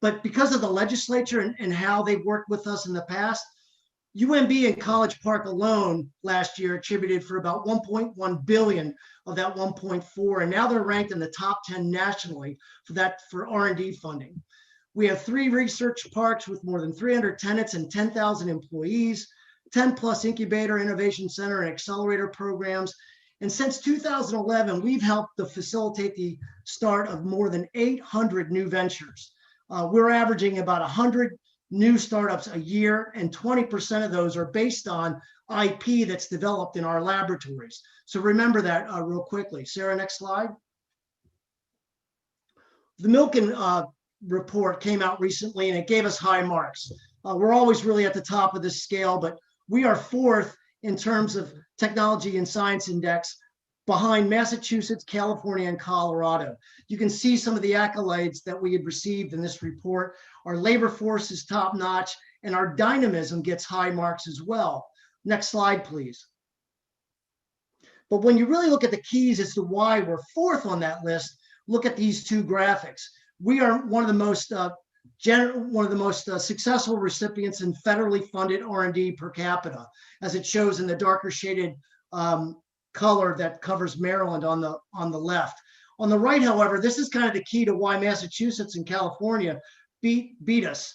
But because of the legislature and how they've worked with us in the past, UMB and College Park alone last year attributed for about 1.1 billion of that 1.4, and now they're ranked in the top 10 nationally for R&D funding. We have 3 research parks with more than 300 tenants and 10,000 employees, 10 plus incubator, innovation center, and accelerator programs. And since 2011, we've helped to facilitate the start of more than 800 new ventures. We're averaging about 100 new startups a year, and 20% of those are based on IP that's developed in our laboratories. So remember that real quickly. Sarah, next slide. The Milken report came out recently, and it gave us high marks. We're always really at the top of this scale, but we are fourth in terms of technology and science index behind Massachusetts, California, and Colorado. You can see some of the accolades that we had received in this report. Our labor force is top notch, and our dynamism gets high marks as well. Next slide, please. But when you really look at the keys as to why we're fourth on that list, look at these two graphics. We are one of the most successful recipients in federally funded R&D per capita, as it shows in the darker shaded color that covers Maryland on the left. On the right, however, this is kind of the key to why Massachusetts and California beat us.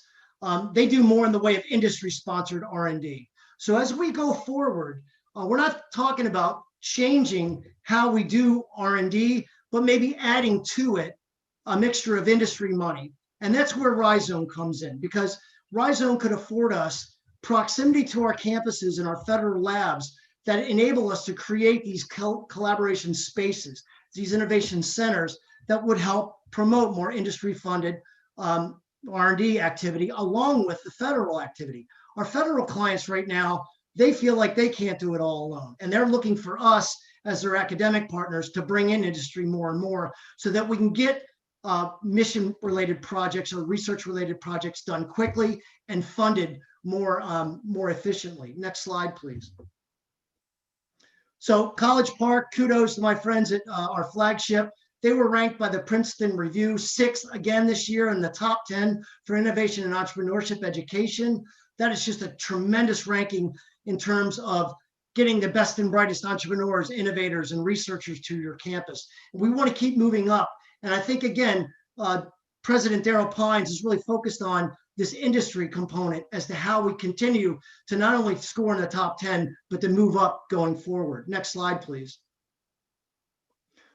They do more in the way of industry-sponsored R&D. So as we go forward, we're not talking about changing how we do R&D, but maybe adding to it a mixture of industry money. And that's where Rhizome comes in, because Rhizome could afford us proximity to our campuses and our federal labs that enable us to create these collaboration spaces, these innovation centers that would help promote more industry-funded R&D activity along with the federal activity. Our federal clients right now, they feel like they can't do it all alone, and they're looking for us as their academic partners to bring in industry more and more so that we can get mission-related projects or research-related projects done quickly and funded more efficiently. Next slide, please. So College Park, kudos to my friends at our flagship. They were ranked by the Princeton Review 6th again this year in the top 10 for innovation and entrepreneurship education. That is just a tremendous ranking in terms of getting the best and brightest entrepreneurs, innovators, and researchers to your campus. We want to keep moving up. And I think, again, President Darrell Pines is really focused on this industry component as to how we continue to not only score in the top 10, but to move up going forward. Next slide, please.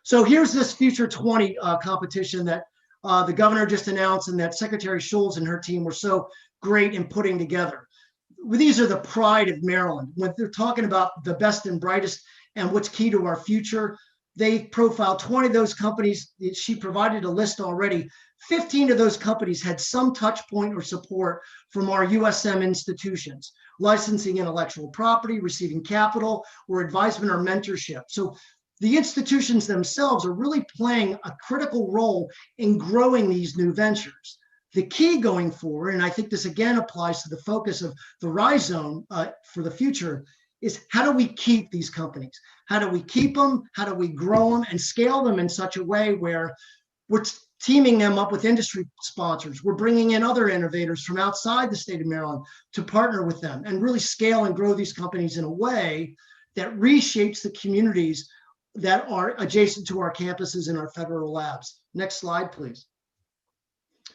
So here's this Future 20 competition that the governor just announced and that Secretary Schulz and her team were so great in putting together. These are the pride of Maryland. When they're talking about the best and brightest and what's key to our future, they profiled 20 of those companies. She provided a list already. 15 of those companies had some touch point or support from our USM institutions, licensing intellectual property, receiving capital, or advisement or mentorship. So the institutions themselves are really playing a critical role in growing these new ventures. The key going forward, and I think this again applies to the focus of the Rhizome for the future, is how do we keep these companies? How do we keep them? How do we grow them and scale them in such a way where we're teaming them up with industry sponsors? We're bringing in other innovators from outside the state of Maryland to partner with them and really scale and grow these companies in a way that reshapes the communities that are adjacent to our campuses and our federal labs. Next slide, please.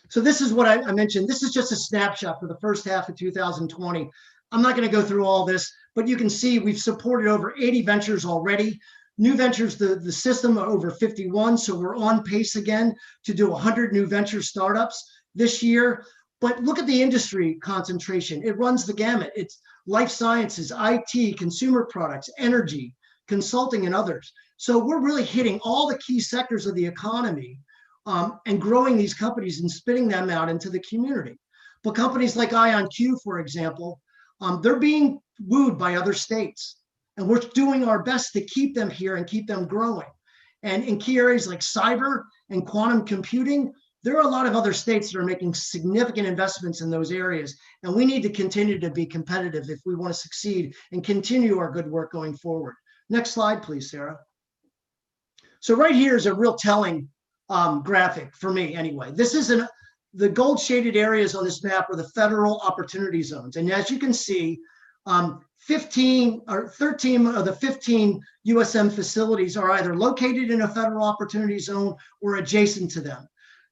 So this is what I mentioned. This is just a snapshot for the first half of 2020. I'm not going to go through all this, but you can see we've supported over 80 ventures already. New ventures, the system are over 51, so we're on pace again to do 100 new venture startups this year. But look at the industry concentration. It runs the gamut. It's life sciences, IT, consumer products, energy, consulting, and others. So we're really hitting all the key sectors of the economy and growing these companies and spitting them out into the community. But companies like IonQ, for example, they're being wooed by other states. And we're doing our best to keep them here and keep them growing. And in key areas like cyber and quantum computing, there are a lot of other states that are making significant investments in those areas. And we need to continue to be competitive if we want to succeed and continue our good work going forward. Next slide, please, Sarah. So right here is a real telling graphic for me anyway. This is the gold shaded areas on this map are the federal opportunity zones. And as you can see, 13 of the 15 USM facilities are either located in a federal opportunity zone or adjacent to them.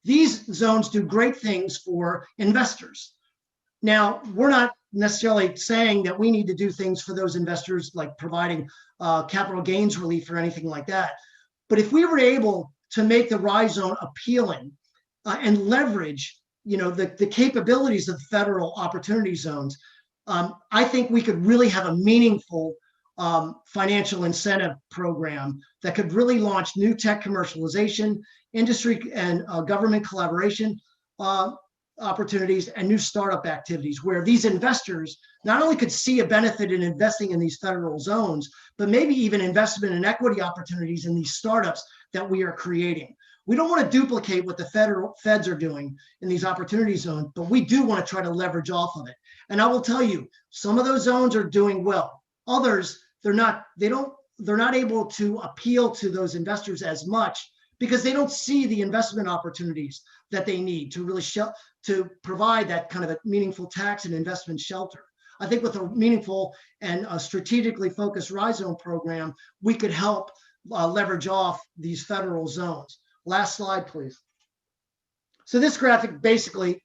These zones do great things for investors. Now, we're not necessarily saying that we need to do things for those investors like providing capital gains relief or anything like that. But if we were able to make the Rhizome appealing and leverage, the capabilities of federal opportunity zones, I think we could really have a meaningful financial incentive program that could really launch new tech commercialization, industry and government collaboration, opportunities and new startup activities where these investors not only could see a benefit in investing in these federal zones, but maybe even investment in equity opportunities in these startups that we are creating. We don't want to duplicate what the feds are doing in these opportunity zones, but we do want to try to leverage off of it. And I will tell you, some of those zones are doing well. Others, they're not able to appeal to those investors as much because they don't see the investment opportunities that they need to really to provide that kind of a meaningful tax and investment shelter. I think with a meaningful and a strategically focused RISE Zone program, we could help leverage off these federal zones. Last slide, please. So this graphic basically,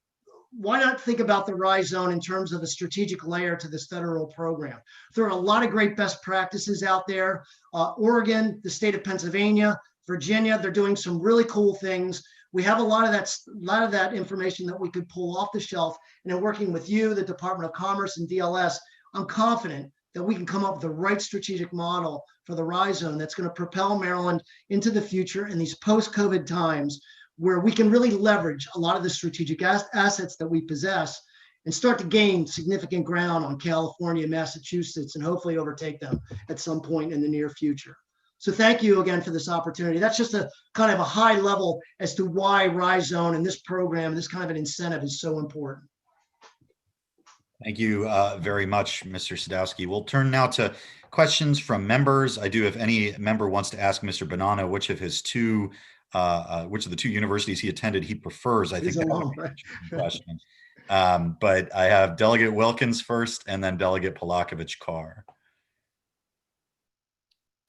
why not think about the RISE Zone in terms of a strategic layer to this federal program? There are a lot of great best practices out there. Oregon, the state of Pennsylvania, Virginia, they're doing some really cool things. We have a lot of that information that we could pull off the shelf. And in working with you, the Department of Commerce and DLS, I'm confident that we can come up with the right strategic model for the RISE Zone that's going to propel Maryland into the future in these post-COVID times where we can really leverage a lot of the strategic assets that we possess and start to gain significant ground on California, Massachusetts, and hopefully overtake them at some point in the near future. So thank you again for this opportunity. That's just a kind of a high level as to why RISE Zone and this program, this kind of an incentive is so important. Thank you very much, Mr. Sadowski. We'll turn now to questions from members. I do, if any member wants to ask Mr. Bonanno which of the two universities he attended he prefers, I think that would be a question. But I have Delegate Wilkins first and then Delegate Polakovich-Carr.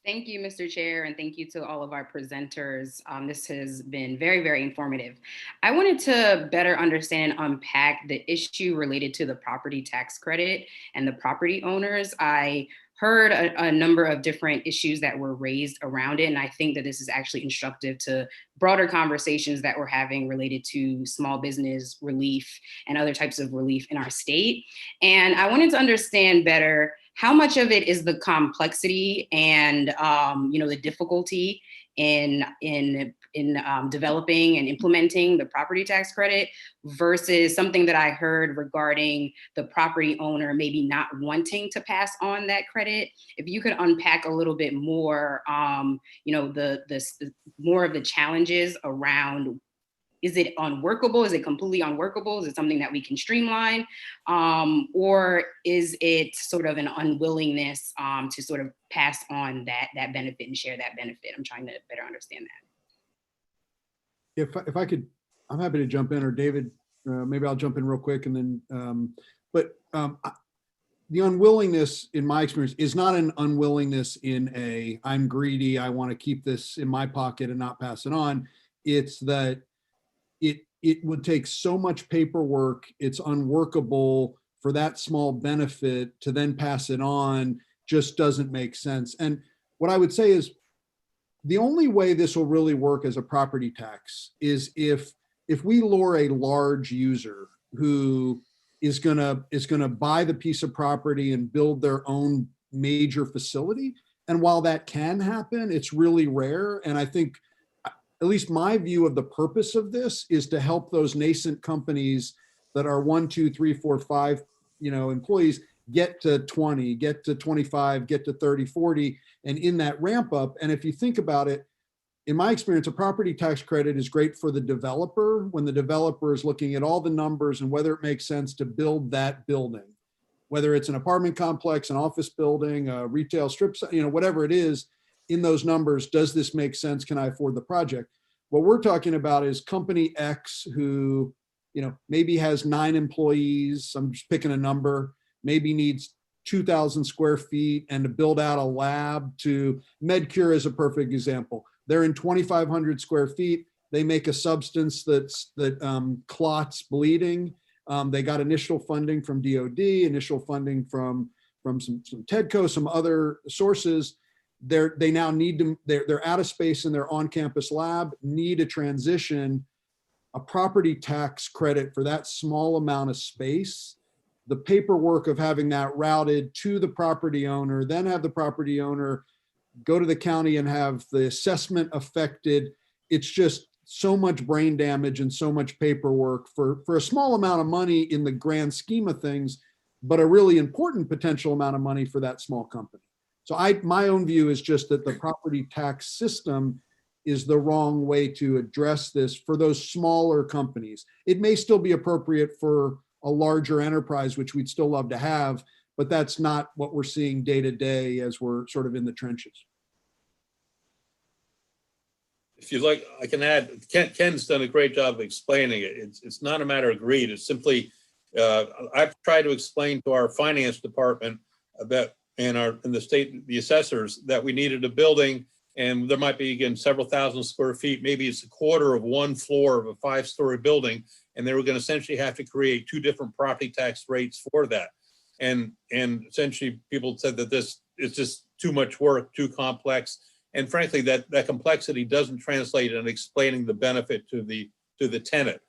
Thank you, Mr. Chair, and thank you to all of our presenters. This has been very, very informative. I wanted to better understand and unpack the issue related to the property tax credit and the property owners. I heard a number of different issues that were raised around it, and I think that this is actually instructive to broader conversations that we're having related to small business relief and other types of relief in our state. And I wanted to understand better how much of it is the complexity and the difficulty in developing and implementing the property tax credit versus something that I heard regarding the property owner maybe not wanting to pass on that credit. If you could unpack a little bit more, the more of the challenges around. Is it unworkable? Is it completely unworkable? Is it something that we can streamline? Or is it sort of an unwillingness to sort of pass on that benefit and share that benefit? I'm trying to better understand that. If I could, I'm happy to jump in, or David, maybe I'll jump in real quick and then, the unwillingness in my experience is not an unwillingness in I'm greedy, I want to keep this in my pocket and not pass it on. It's that it would take so much paperwork, it's unworkable for that small benefit to then pass it on, just doesn't make sense. And what I would say is the only way this will really work as a property tax is if we lure a large user who is gonna buy the piece of property and build their own major facility. And while that can happen, it's really rare. And I think at least my view of the purpose of this is to help those nascent companies that are 1, 2, 3, 4, 5, employees get to 20, get to 25, get to 30, 40, and in that ramp up. And if you think about it, in my experience, a property tax credit is great for the developer when the developer is looking at all the numbers and whether it makes sense to build that building, whether it's an apartment complex, an office building, a retail strip, whatever it is. In those numbers, does this make sense? Can I afford the project? What we're talking about is company X who, maybe has 9 employees. I'm just picking a number, maybe needs 2,000 square feet and to build out a lab. MedCure is a perfect example. They're in 2,500 square feet. They make a substance that clots bleeding. They got initial funding from DOD, initial funding from some TEDCO, some other sources. They now need to, they're out of space in their on-campus lab, need a transition, a property tax credit for that small amount of space. The paperwork of having that routed to the property owner, then have the property owner go to the county and have the assessment affected. It's just so much brain damage and so much paperwork for a small amount of money in the grand scheme of things, but a really important potential amount of money for that small company. So my own view is just that the property tax system is the wrong way to address this for those smaller companies. It may still be appropriate for a larger enterprise, which we'd still love to have, but that's not what we're seeing day to day as we're sort of in the trenches. If you like, I can add, Ken's done a great job of explaining it. It's not a matter of greed. It's simply, I've tried to explain to our finance department about, and the state, the assessors, that we needed a building, and there might be, again, several thousand square feet. Maybe it's a quarter of one floor of a 5-story building, and they were going to essentially have to create 2 different property tax rates for that. And essentially people said that this is just too much work, too complex. And frankly, that complexity doesn't translate in explaining the benefit to the tenant.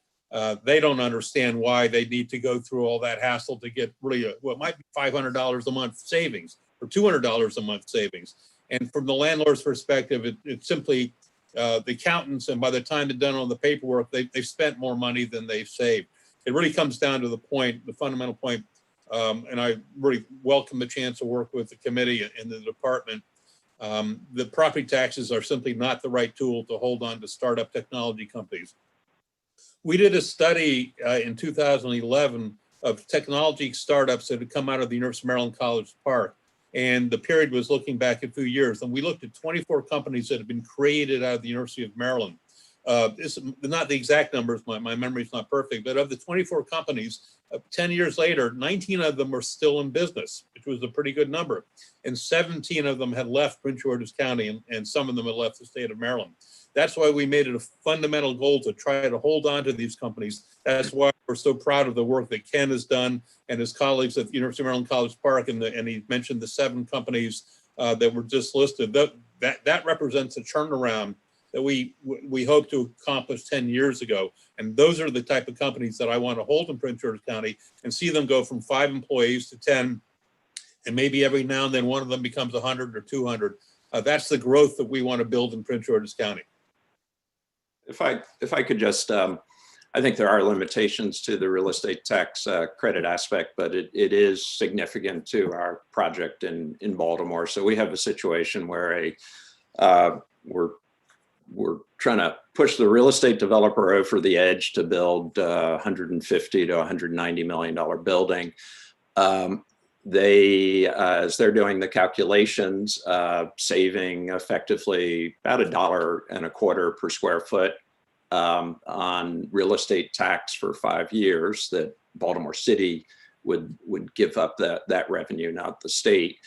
They don't understand why they need to go through all that hassle to get really what might be $500 a month savings or $200 a month savings. And from the landlord's perspective, it's simply the accountants, and by the time they're done on the paperwork, they've spent more money than they've saved. It really comes down to the point, the fundamental point, and I really welcome the chance to work with the committee and the department. The property taxes are simply not the right tool to hold on to startup technology companies. We did a study in 2011 of technology startups that had come out of the University of Maryland College Park. And the period was looking back a few years. And we looked at 24 companies that had been created out of the University of Maryland. This not the exact numbers, my memory's not perfect, but of the 24 companies, 10 years later, 19 of them were still in business, which was a pretty good number. And 17 of them had left Prince George's County, and some of them had left the state of Maryland. That's why we made it a fundamental goal to try to hold on to these companies. That's why we're so proud of the work that Ken has done and his colleagues at the University of Maryland College Park, and he mentioned the 7 companies that were just listed. That represents a turnaround that we hope to accomplish 10 years ago. And those are the type of companies that I want to hold in Prince George's County and see them go from 5 employees to 10, and maybe every now and then one of them becomes 100 or 200. That's the growth that we want to build in Prince George's County. If I could just, I think there are limitations to the real estate tax credit aspect, but it is significant to our project in Baltimore. So we have a situation where we're trying to push the real estate developer over the edge to build $150 to $190 million building. As they're doing the calculations, saving effectively about $1.25 per square foot on real estate tax for 5 years, that Baltimore City would give up that revenue, not the state.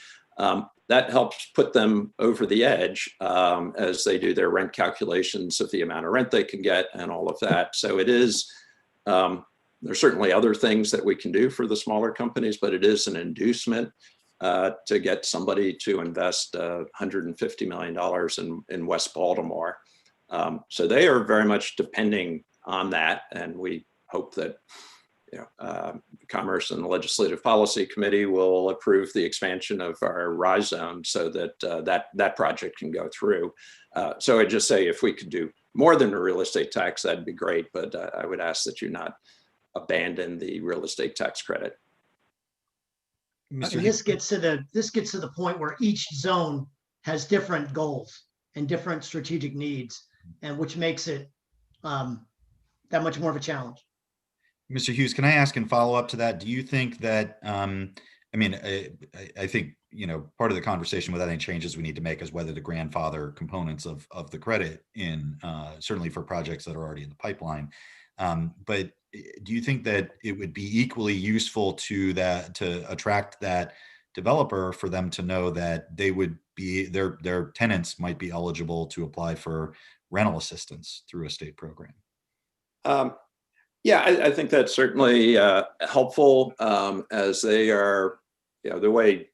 That helps put them over the edge as they do their rent calculations of the amount of rent they can get and all of that. So it is, there's certainly other things that we can do for the smaller companies, but it is an inducement to get somebody to invest $150 million in West Baltimore. So they are very much depending on that. And we hope that Commerce and the Legislative Policy Committee will approve the expansion of our RISE zone so that that project can go through. So I just say if we could do more than a real estate tax, that'd be great. But I would ask that you not abandon the real estate tax credit. And this gets to the point where each zone has different goals and different strategic needs, and which makes it that much more of a challenge. Mr. Hughes, can I ask in follow up to that? Do you think that, I think, part of the conversation with any changes we need to make is whether the grandfather components of the credit in, certainly for projects that are already in the pipeline. But do you think that it would be equally useful to attract that developer for them to know that they would be, their tenants might be eligible to apply for rental assistance through a state program? Yeah, I think that's certainly helpful as they are, the way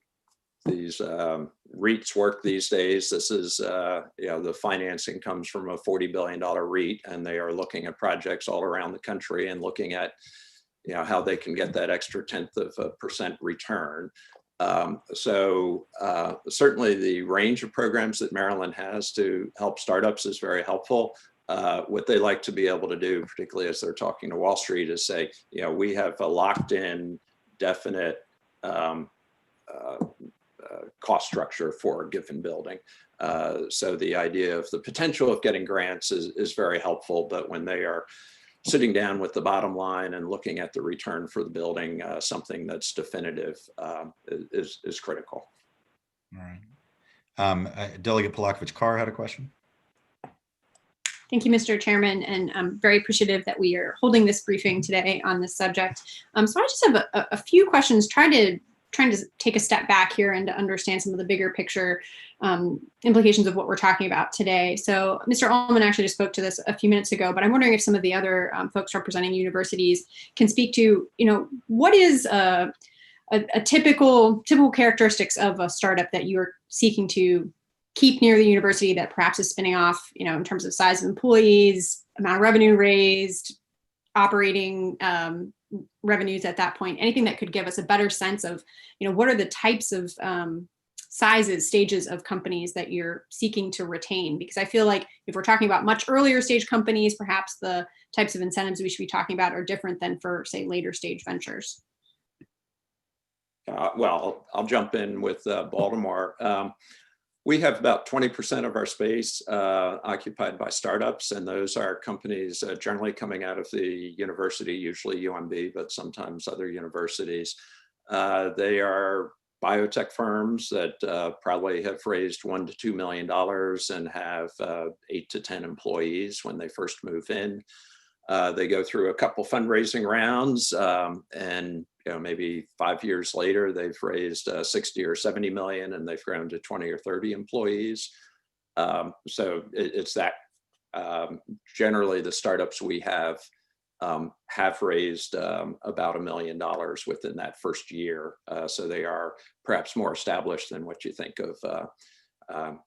these REITs work these days. This is, the financing comes from a $40 billion REIT, and they are looking at projects all around the country and looking at, how they can get that extra 0.1% return. So certainly the range of programs that Maryland has to help startups is very helpful. what they like to be able to do, particularly as they're talking to Wall Street, is say, we have a locked in, definite cost structure for a given building. So the idea of the potential of getting grants is very helpful, but when they are sitting down with the bottom line and looking at the return for the building, something that's definitive is critical. All right. Delegate Polakovich-Carr had a question. Thank you, Mr. Chairman, and I'm very appreciative that we are holding this briefing today on this subject. So I just have a few questions, trying to take a step back here and to understand some of the bigger picture implications of what we're talking about today. So Mr. Ullman actually just spoke to this a few minutes ago, but I'm wondering if some of the other folks representing universities can speak to, what is a typical characteristics of a startup that you're seeking to keep near the university that perhaps is spinning off, in terms of size of employees, amount of revenue raised, operating revenues at that point, anything that could give us a better sense of, what are the types of sizes, stages of companies that you're seeking to retain? Because I feel like if we're talking about much earlier stage companies, perhaps the types of incentives we should be talking about are different than for, say, later stage ventures. Well, I'll jump in with Baltimore. We have about 20% of our space occupied by startups, and those are companies generally coming out of the university, usually UMB, but sometimes other universities. They are biotech firms that probably have raised $1 to $2 million and have 8 to 10 employees when they first move in. They go through a couple fundraising rounds, and maybe 5 years later, they've raised 60 or 70 million, and they've grown to 20 or 30 employees. So it's that generally the startups we have raised about $1 million within that first year. So they are perhaps more established than what you think of an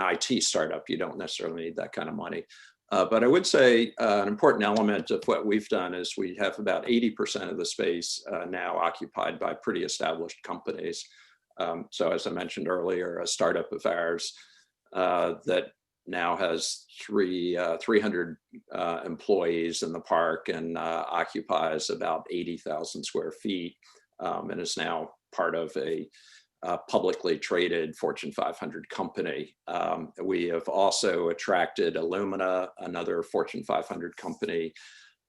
IT startup. You don't necessarily need that kind of money. But I would say an important element of what we've done is we have about 80% of the space now occupied by pretty established companies. So as I mentioned earlier, a startup of ours that now has 300 employees in the park and occupies about 80,000 square feet and is now part of a publicly traded Fortune 500 company. We have also attracted Illumina, another Fortune 500 company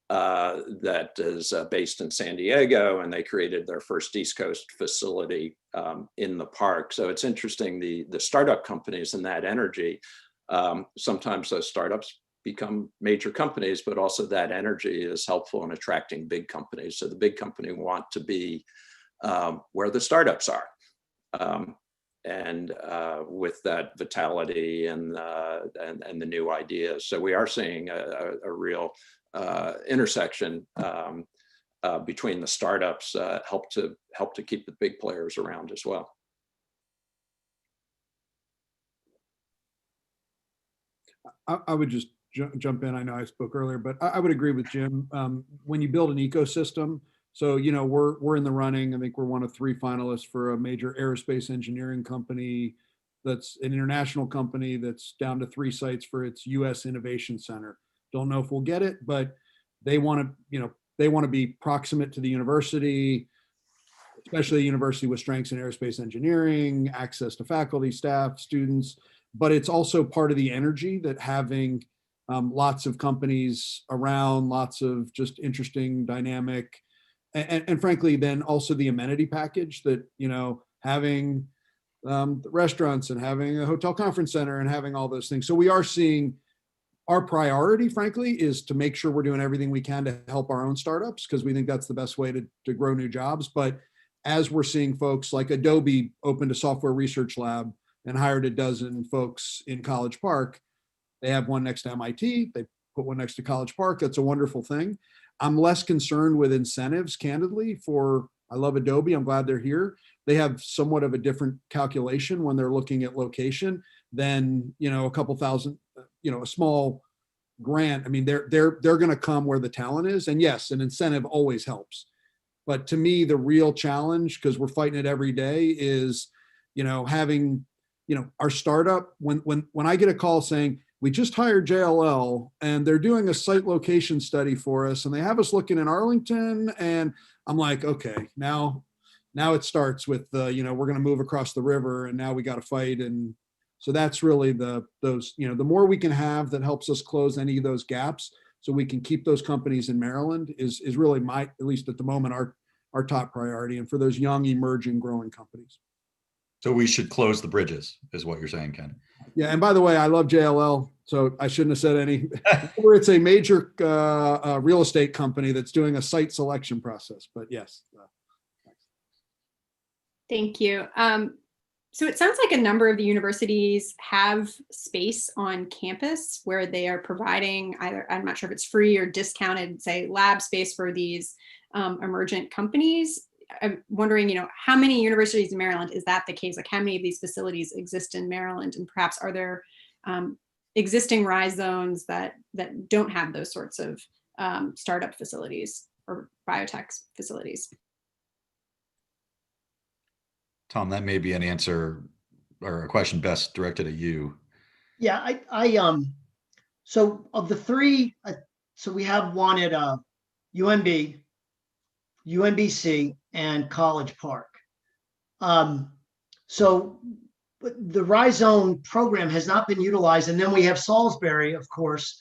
that is based in San Diego, and they created their first East Coast facility in the park. So it's interesting, the startup companies in that energy, sometimes those startups become major companies, but also that energy is helpful in attracting big companies. So the big company want to be where the startups are. And with that vitality and the new ideas. So we are seeing a real intersection between the startups, help to keep the big players around as well. I would just jump in. I know I spoke earlier, but I would agree with Jim. When you build an ecosystem, so, we're in the running. I think we're one of 3 finalists for a major aerospace engineering company that's an international company that's down to 3 sites for its U.S. Innovation Center. Don't know if we'll get it, but they want to be proximate to the university, especially a university with strengths in aerospace engineering, access to faculty, staff, students. But it's also part of the energy that having lots of companies around, lots of just interesting, dynamic, and frankly, then also the amenity package that, having the restaurants and having a hotel conference center and having all those things. So we are seeing our priority, frankly, is to make sure we're doing everything we can to help our own startups, because we think that's the best way to grow new jobs. But as we're seeing folks like Adobe opened a software research lab and hired a dozen folks in College Park, they have one next to MIT, they put one next to College Park. That's a wonderful thing. I'm less concerned with incentives, candidly, I love Adobe. I'm glad they're here. They have somewhat of a different calculation when they're looking at location than, a couple thousand, a small grant. I mean, they're going to come where the talent is. And yes, an incentive always helps. But to me, the real challenge, because we're fighting it every day, is, having our startup, when I get a call saying, we just hired JLL and they're doing a site location study for us and they have us looking in Arlington, and I'm like, okay, now it starts with we're going to move across the river and now we got to fight. And so that's really the more we can have that helps us close any of those gaps so we can keep those companies in Maryland is really at least at the moment, our top priority, and for those young, emerging, growing companies. So we should close the bridges, is what you're saying, Ken. Yeah, and by the way, I love JLL, so I shouldn't have said any. It's a major real estate company that's doing a site selection process, but yes. Thank you. So it sounds like a number of the universities have space on campus where they are providing either, I'm not sure if it's free or discounted, say, lab space for these emergent companies. I'm wondering, how many universities in Maryland is that the case? Like, how many of these facilities exist in Maryland? And perhaps are there existing RISE zones that don't have those sorts of startup facilities or biotech facilities? Tom, that may be an answer or a question best directed at you. Yeah, so of the three, so we have one at UMB, UMBC, and College Park. So the RISE Zone program has not been utilized, and then we have Salisbury, of course.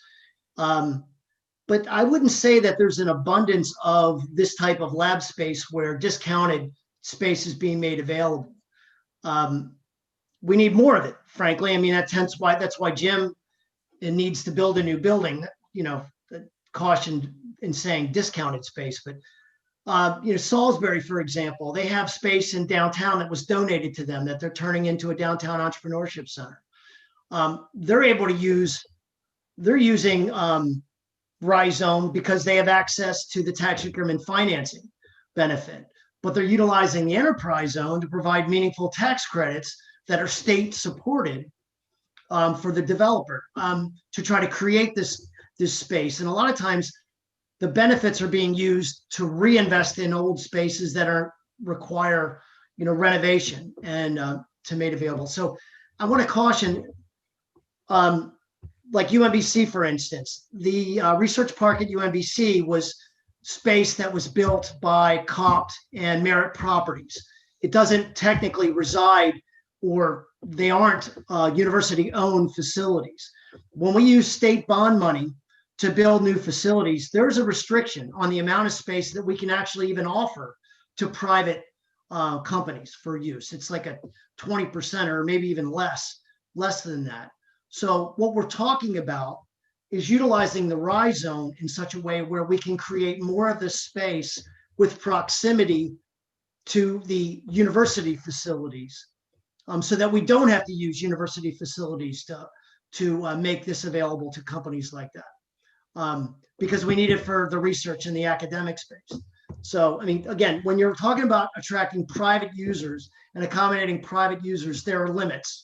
But I wouldn't say that there's an abundance of this type of lab space where discounted space is being made available. We need more of it, frankly. I mean, that's why Jim needs to build a new building. Cautioned in saying discounted space, but Salisbury, for example, they have space in downtown that was donated to them that they're turning into a downtown entrepreneurship center. They're using RISE Zone because they have access to the tax increment financing benefit, but they're utilizing the enterprise zone to provide meaningful tax credits that are state supported for the developer to try to create this space. And a lot of times the benefits are being used to reinvest in old spaces that require renovation and to made available. So I want to caution, like UMBC, for instance, the research park at UMBC was space that was built by COPT and Merit Properties. It doesn't technically reside, or they aren't university-owned facilities. When we use state bond money to build new facilities, there's a restriction on the amount of space that we can actually even offer to private companies for use. It's like a 20% or maybe even less than that. So what we're talking about is utilizing the RISE Zone in such a way where we can create more of this space with proximity to the university facilities, so that we don't have to use university facilities to make this available to companies like that, because we need it for the research in the academic space. So, I mean, again, when you're talking about attracting private users and accommodating private users, there are limits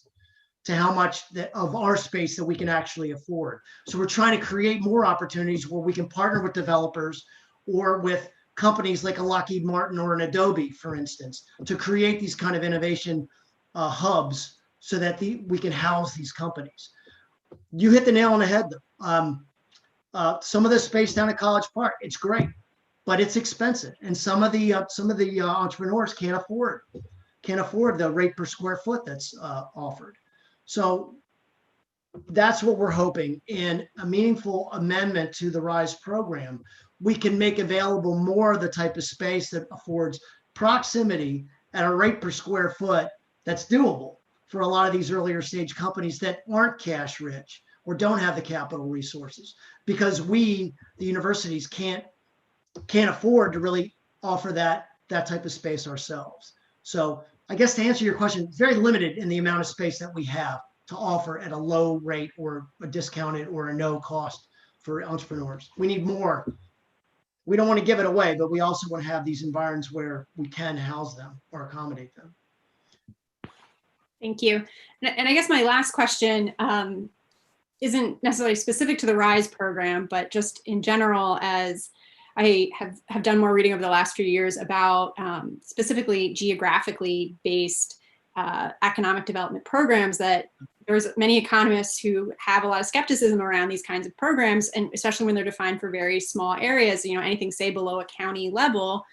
to how much of our space that we can actually afford. So we're trying to create more opportunities where we can partner with developers or with companies like a Lockheed Martin or an Adobe, for instance, to create these kind of innovation hubs so that we can house these companies. You hit the nail on the head, though. Some of the space down at College Park, it's great, but it's expensive, and some of the entrepreneurs can't afford the rate per square foot that's offered. So that's what we're hoping. In a meaningful amendment to the RISE program, we can make available more of the type of space that affords proximity at a rate per square foot that's doable for a lot of these earlier stage companies that aren't cash rich or don't have the capital resources, because we, the universities, can't afford to really offer that type of space ourselves. So I guess to answer your question, very limited in the amount of space that we have to offer at a low rate or a discounted or a no cost for entrepreneurs. We need more. We don't want to give it away, but we also want to have these environments where we can house them or accommodate them. Thank you. And I guess my last question isn't necessarily specific to the RISE program, but just in general, as I have done more reading over the last few years about specifically geographically based economic development programs, that there's many economists who have a lot of skepticism around these kinds of programs, and especially when they're defined for very small areas, anything say below a county level,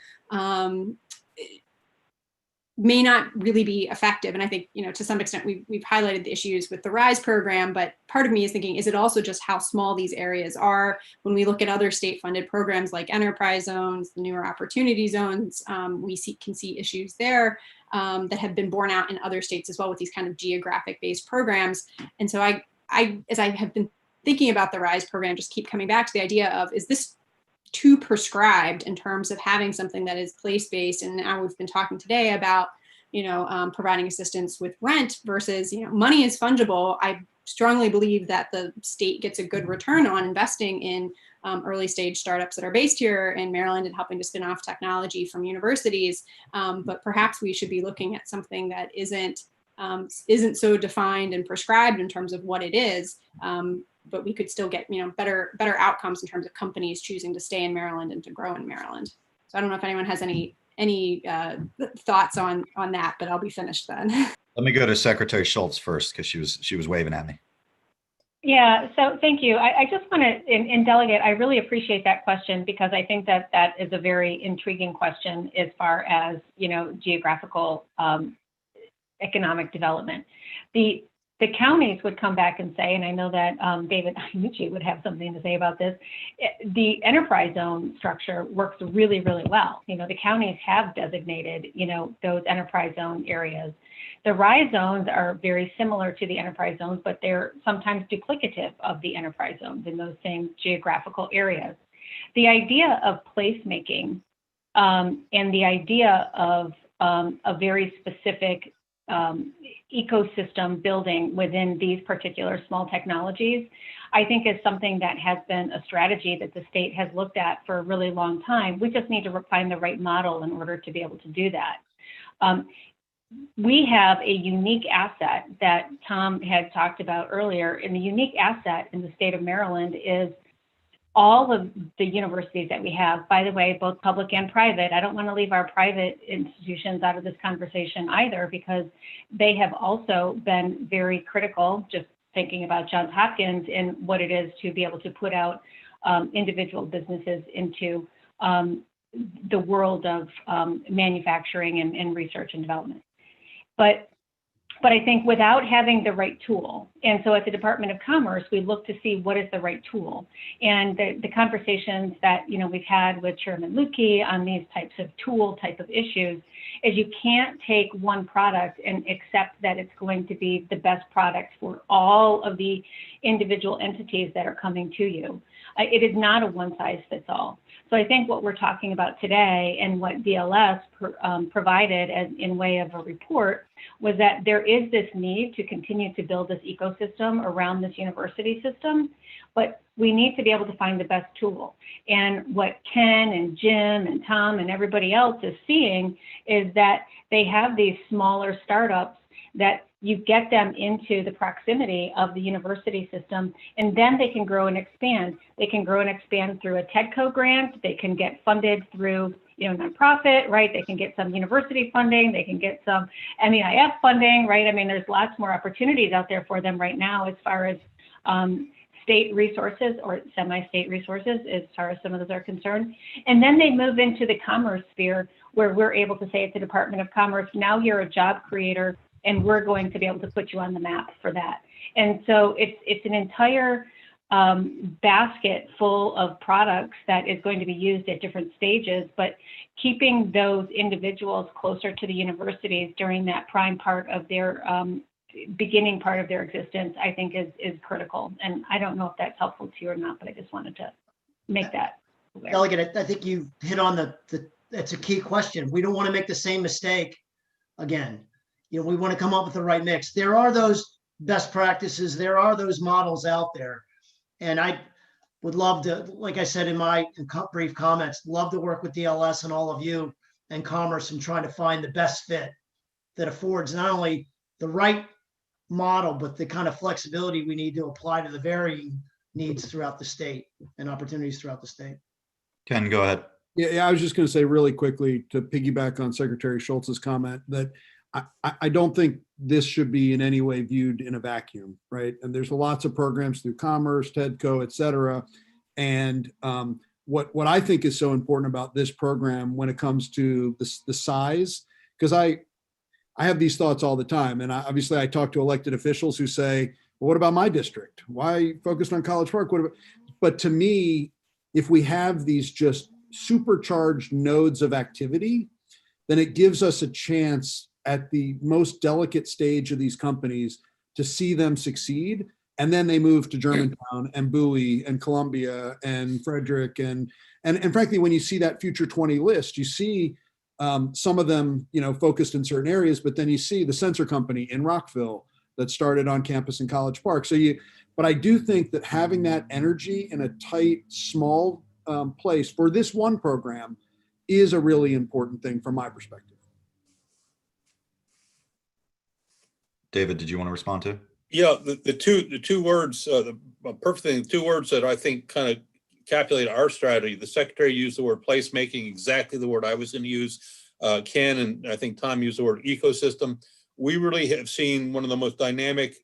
may not really be effective. And I think, to some extent, we've highlighted the issues with the RISE program, but part of me is thinking, is it also just how small these areas are? When we look at other state-funded programs like enterprise zones, the newer opportunity zones, we can see issues there that have been borne out in other states as well with these kind of geographic-based programs. And so as I have been thinking about the RISE program, just keep coming back to the idea of, is this too prescribed in terms of having something that is place-based? And now we've been talking today about, providing assistance with rent versus, money is fungible. I strongly believe that the state gets a good return on investing in early stage startups that are based here in Maryland and helping to spin off technology from universities. But perhaps we should be looking at something that isn't so defined and prescribed in terms of what it is. But we could still get, better outcomes in terms of companies choosing to stay in Maryland and to grow in Maryland. So I don't know if anyone has any thoughts on that, but I'll be finished then. Let me go to Secretary Schultz first, because she was waving at me. Yeah, so thank you. I just want to, in Delegate, I really appreciate that question, because I think that is a very intriguing question as far as, geographical economic development. The counties would come back and say, and I know that David Iannucci would have something to say about this, the enterprise zone structure works really, really well. The counties have designated, those enterprise zone areas. The RISE zones are very similar to the enterprise zones, but they're sometimes duplicative of the enterprise zones in those same geographical areas. The idea of placemaking and the idea of a very specific ecosystem building within these particular small technologies, I think is something that has been a strategy that the state has looked at for a really long time. We just need to find the right model in order to be able to do that. We have a unique asset that Tom had talked about earlier, and the unique asset in the state of Maryland is all of the universities that we have, by the way, both public and private. I don't want to leave our private institutions out of this conversation either, because they have also been very critical, just thinking about Johns Hopkins and what it is to be able to put out individual businesses into the world of manufacturing and research and development. But I think without having the right tool, and so at the Department of Commerce, we look to see what is the right tool. And the conversations that we've had with Chairman Lukey on these types of type of issues is you can't take one product and accept that it's going to be the best product for all of the individual entities that are coming to you. It is not a one size fits all. So I think what we're talking about today and what DLS provided in way of a report was that there is this need to continue to build this ecosystem around this university system, but we need to be able to find the best tool. And what Ken and Jim and Tom and everybody else is seeing is that they have these smaller startups that you get them into the proximity of the university system, and then they can grow and expand. They can grow and expand through a TEDCO grant. They can get funded through nonprofit, right? They can get some university funding. They can get some MEIF funding, right? I mean, there's lots more opportunities out there for them right now as far as state resources or semi-state resources as far as some of those are concerned. And then they move into the commerce sphere where we're able to say at the Department of Commerce, now you're a job creator, and we're going to be able to put you on the map for that. And so it's an entire basket full of products that is going to be used at different stages, but keeping those individuals closer to the universities during that prime part of their beginning part of their existence, I think is critical. And I don't know if that's helpful to you or not, but I just wanted to make that aware. Delegate, I think you hit on that's a key question. We don't want to make the same mistake again. We want to come up with the right mix. There are those best practices. There are those models out there. And I would love to, like I said in my brief comments, love to work with DLS and all of you and Commerce and trying to find the best fit that affords not only the right model, but the kind of flexibility we need to apply to the varying needs throughout the state and opportunities throughout the state. Ken, go ahead. Yeah, I was just going to say really quickly to piggyback on Secretary Schultz's comment that I don't think this should be in any way viewed in a vacuum, right? And there's lots of programs through Commerce, TEDCO, et cetera. And what I think is so important about this program when it comes to the size, because I have these thoughts all the time. And obviously I talk to elected officials who say, well, what about my district? Why are you focused on College Park? But to me, if we have these just supercharged nodes of activity, then it gives us a chance at the most delicate stage of these companies to see them succeed. And then they move to Germantown and Bowie and Columbia and Frederick. And frankly, when you see that Future 20 list, you see some of them, focused in certain areas, but then you see the sensor company in Rockville that started on campus in College Park. But I do think that having that energy in a tight, small place for this one program is a really important thing from my perspective. David, did you want to respond to? Yeah, the two words, the perfect thing, 2 words that I think kind of calculate our strategy. The secretary used the word placemaking, exactly the word I was going to use. Ken and I think Tom used the word ecosystem. We really have seen one of the most dynamic,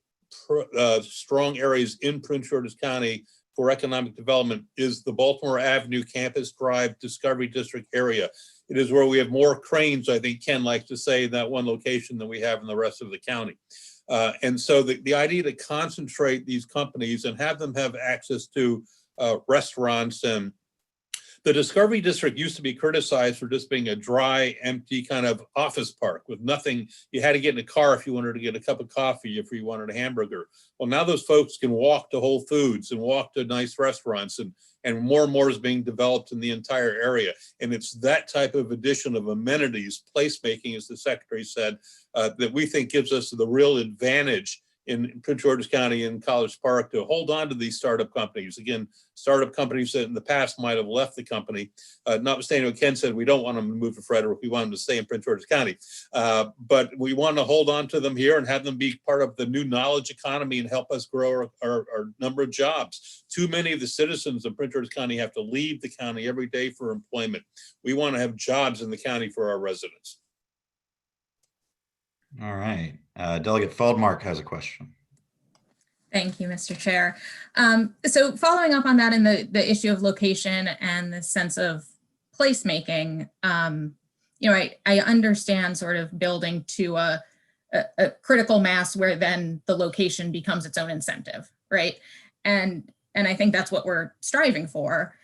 strong areas in Prince George's County for economic development is the Baltimore Avenue Campus Drive Discovery District area. It is where we have more cranes, I think Ken likes to say, in that one location than we have in the rest of the county. And so the idea to concentrate these companies and have them have access to restaurants, and the Discovery District used to be criticized for just being a dry, empty kind of office park with nothing. You had to get in a car if you wanted to get a cup of coffee, if you wanted a hamburger. Well, now those folks can walk to Whole Foods and walk to nice restaurants, and more is being developed in the entire area. And it's that type of addition of amenities, placemaking, as the secretary said, that we think gives us the real advantage in Prince George's County and College Park to hold on to these startup companies. Again, startup companies that in the past might have left the company. Notwithstanding what Ken said, we don't want them to move to Frederick. We want them to stay in Prince George's County. But we want to hold on to them here and have them be part of the new knowledge economy and help us grow our number of jobs. Too many of the citizens of Prince George's County have to leave the county every day for employment. We want to have jobs in the county for our residents. All right. Delegate Feldmark has a question. Thank you, Mr. Chair. So following up on that in the issue of location and the sense of placemaking, I understand sort of building to a critical mass where then the location becomes its own incentive, right? And I think that's what we're striving for.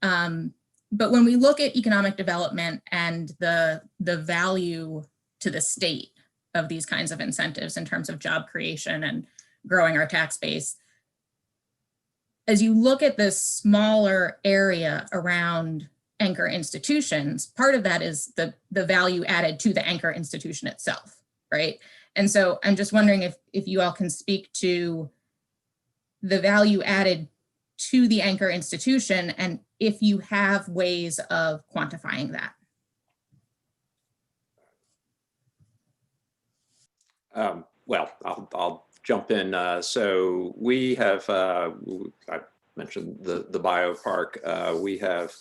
But when we look at economic development and the value to the state of these kinds of incentives in terms of job creation and growing our tax base, as you look at this smaller area around anchor institutions, part of that is the value added to the anchor institution itself, right? And so I'm just wondering if you all can speak to the value added to the anchor institution and if you have ways of quantifying that. Well, I'll jump in. So we have, I mentioned the biopark. We have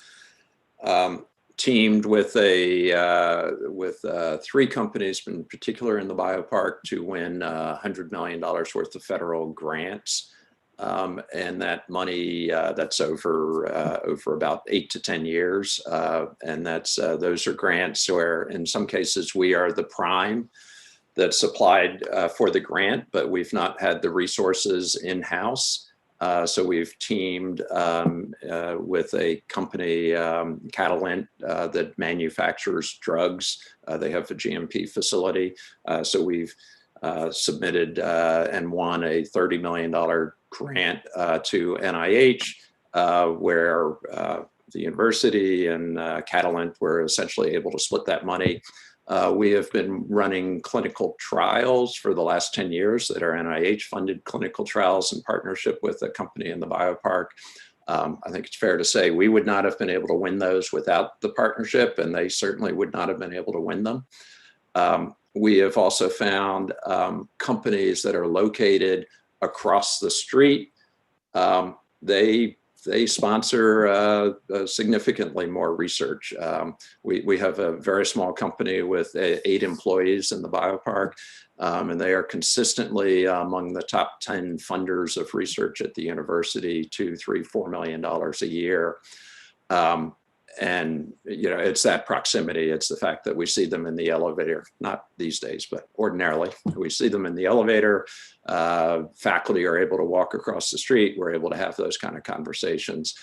teamed with 3 companies in particular in the biopark to win $100 million worth of federal grants. And that money, that's over about 8 to 10 years. And those are grants where in some cases we are the prime that's applied for the grant, but we've not had the resources in-house. So we've teamed with a company, Catalent, that manufactures drugs. They have a GMP facility. So we've submitted and won a $30 million grant to NIH, where the university and Catalent were essentially able to split that money. We have been running clinical trials for the last 10 years that are NIH-funded clinical trials in partnership with a company in the biopark. I think it's fair to say we would not have been able to win those without the partnership, and they certainly would not have been able to win them. We have also found companies that are located across the street. They they sponsor significantly more research. We have a very small company with 8 employees in the biopark, and they are consistently among the top 10 funders of research at the university, $2, $3, $4 million a year. And, you know, it's that proximity. It's the fact that we see them in the elevator, not these days, but ordinarily we see them in the elevator. Faculty are able to walk across the street. We're able to have those kind of conversations.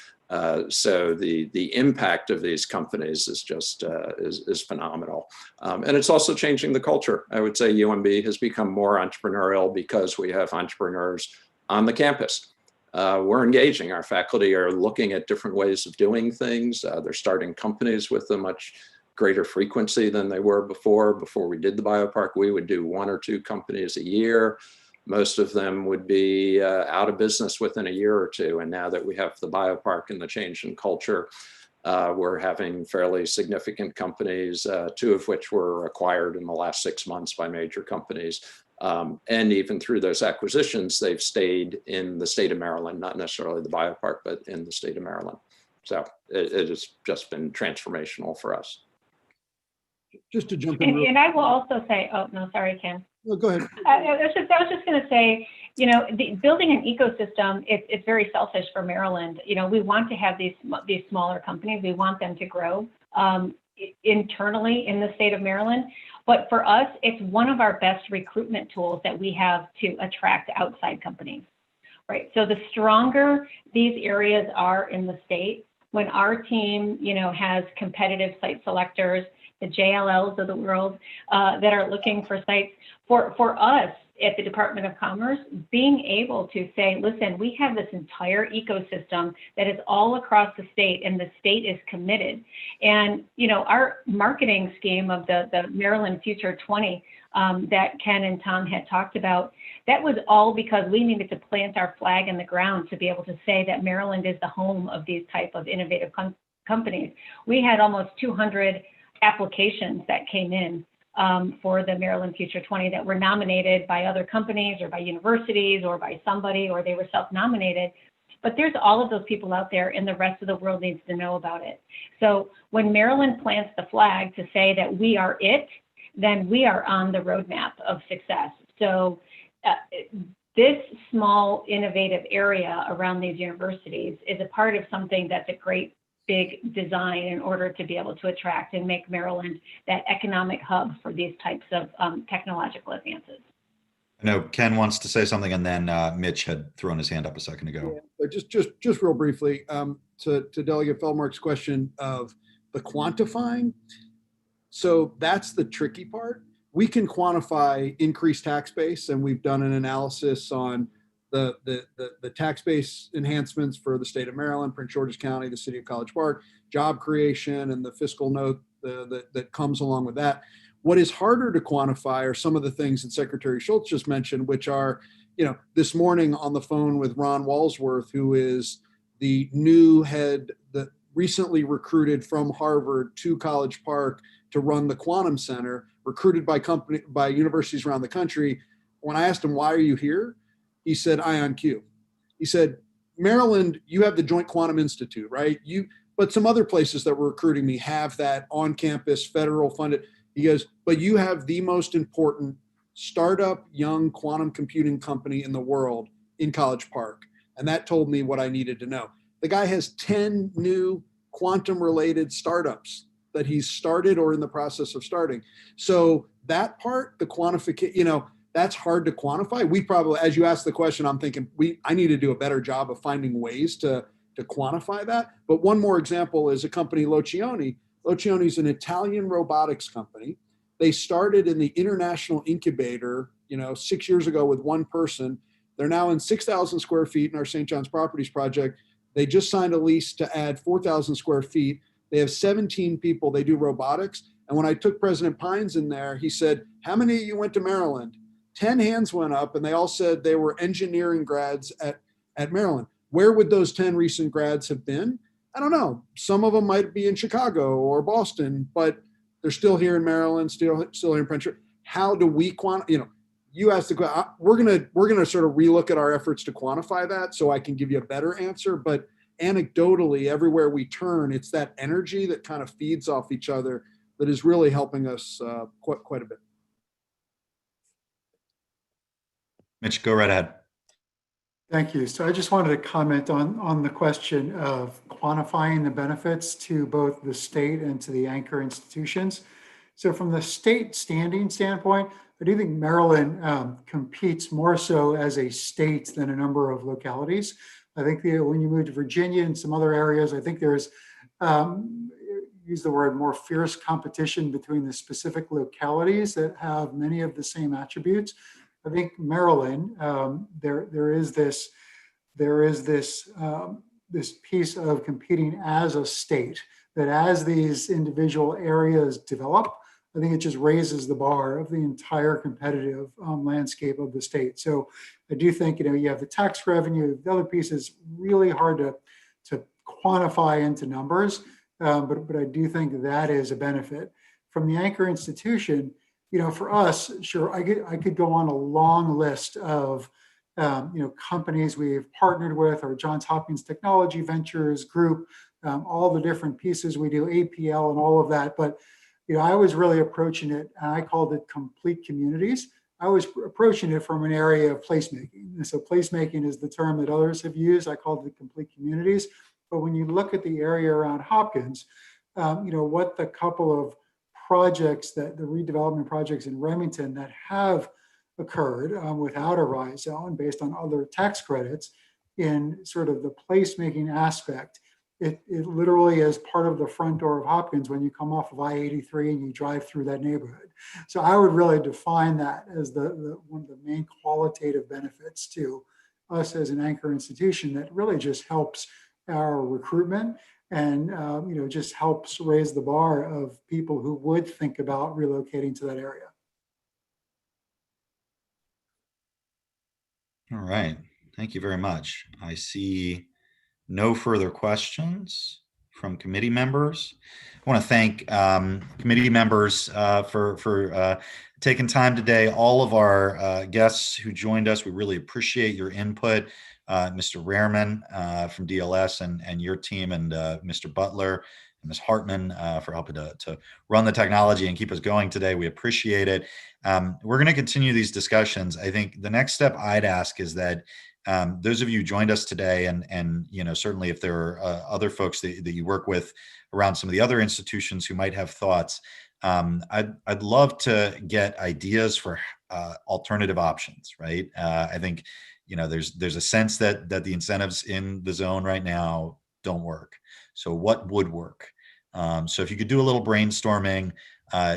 So the impact of these companies is just is phenomenal. And it's also changing the culture. I would say UMB has become more entrepreneurial because we have entrepreneurs on the campus. We're engaging. Our faculty are looking at different ways of doing things. They're starting companies with a much greater frequency than they were before. Before we did the biopark, we would do 1 or 2 companies a year. Most of them would be out of business within a year or 2. And now that we have the biopark and the change in culture, we're having fairly significant companies, 2 of which were acquired in the last 6 months by major companies. And even through those acquisitions, they've stayed in the state of Maryland, not necessarily the biopark, but in the state of Maryland. So it has just been transformational for us. Just to jump in. And I will also say, oh, no, sorry, Ken. No, go ahead. I was just going to say, you know, building an ecosystem, it's very selfish for Maryland. You know, we want to have these smaller companies. We want them to grow internally in the state of Maryland. But for us, it's one of our best recruitment tools that we have to attract outside companies, right? So the stronger these areas are in the state, when our team, you know, has competitive site selectors, the JLLs of the world that are looking for sites, for us at the Department of Commerce, being able to say, listen, we have this entire ecosystem that is all across the state and the state is committed. And, you know, our marketing scheme of the Maryland Future 20 that Ken and Tom had talked about, that was all because we needed to plant our flag in the ground to be able to say that Maryland is the home of these type of innovative companies. We had almost 200 applications that came in for the Maryland Future 20 that were nominated by other companies or by universities or by somebody, or they were self-nominated. But there's all of those people out there, and the rest of the world needs to know about it. So when Maryland plants the flag to say that we are it, then we are on the roadmap of success. So this small innovative area around these universities is a part of something that's a great big design in order to be able to attract and make Maryland that economic hub for these types of technological advances. I know Ken wants to say something, and then Mitch had thrown his hand up a second ago. Yeah, just real briefly, to Delegate Feldmark's question of the quantifying. So that's the tricky part. We can quantify increased tax base, and we've done an analysis on the tax base enhancements for the state of Maryland, Prince George's County, the city of College Park, job creation, and the fiscal note that comes along with that. What is harder to quantify are some of the things that Secretary Schultz just mentioned, which are, you know, this morning on the phone with Ron Walsworth, who is the new head that recently recruited from Harvard to College Park to run the Quantum Center, recruited by universities around the country. When I asked him, why are you here? He said, IonQ. He said, Maryland, you have the Joint Quantum Institute, right? But some other places that were recruiting me have that on-campus, federal funded. He goes, but you have the most important startup young quantum computing company in the world in College Park. And that told me what I needed to know. The guy has 10 new quantum related startups that he's started or in the process of starting. So that part, the quantification, you know, that's hard to quantify. We probably, as you asked the question, I'm thinking I need to do a better job of finding ways to quantify that. But one more example is a company, Locioni. Locioni is an Italian robotics company. They started in the international incubator, 6 years ago with one person. They're now in 6,000 square feet in our St. John's Properties project. They just signed a lease to add 4,000 square feet. They have 17 people. They do robotics. And when I took President Pines in there, he said, how many of you went to Maryland? 10 hands went up, and they all said they were engineering grads at Maryland. Where would those 10 recent grads have been? I don't know. Some of them might be in Chicago or Boston, but they're still here in Maryland, still here in Prince George. How do we quantify? You asked the question. We're gonna sort of relook at our efforts to quantify that, so I can give you a better answer. But anecdotally, everywhere we turn, it's that energy that kind of feeds off each other that is really helping us quite a bit. Mitch, go right ahead. Thank you. So I just wanted to comment on the question of quantifying the benefits to both the state and to the anchor institutions. So from the state standing standpoint, I do think Maryland competes more so as a state than a number of localities. I think when you move to Virginia and some other areas, I think there's, use the word, more fierce competition between the specific localities that have many of the same attributes. I think Maryland, there is this piece of competing as a state, that as these individual areas develop, I think it just raises the bar of the entire competitive landscape of the state. So I do think, you have the tax revenue, the other piece is really hard to quantify into numbers, but I do think that is a benefit. From the anchor institution, for us, sure, I could go on a long list of companies we've partnered with, or Johns Hopkins Technology Ventures Group, all the different pieces we do, APL and all of that. But I was really approaching it, and I called it complete communities. I was approaching it from an area of placemaking. And so placemaking is the term that others have used. I called it complete communities. But when you look at the area around Hopkins, what the couple of projects, that the redevelopment projects in Remington that have occurred without a RISE zone based on other tax credits, in sort of the placemaking aspect, it literally is part of the front door of Hopkins when you come off of I-83 and you drive through that neighborhood. So I would really define that as one of the main qualitative benefits to us as an anchor institution that really just helps our recruitment and just helps raise the bar of people who would think about relocating to that area. All right. Thank you very much. I see no further questions from committee members. I want to thank committee members for taking time today. All of our guests who joined us, we really appreciate your input. Mr. Rehrman from DLS and your team, and Mr. Butler and Ms. Hartman for helping to run the technology and keep us going today. We appreciate it. We're going to continue these discussions. I think the next step I'd ask is that those of you who joined us today, and certainly if there are other folks that you work with around some of the other institutions who might have thoughts, I'd love to get ideas for alternative options, right? I think there's a sense that the incentives in the zone right now don't work. So what would work? So if you could do a little brainstorming,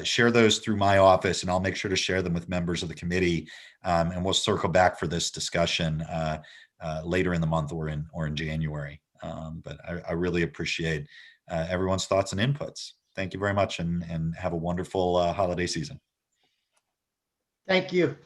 share those through my office, and I'll make sure to share them with members of the committee, and we'll circle back for this discussion later in the month or in January. But I really appreciate everyone's thoughts and inputs. Thank you very much, and have a wonderful holiday season. Thank you.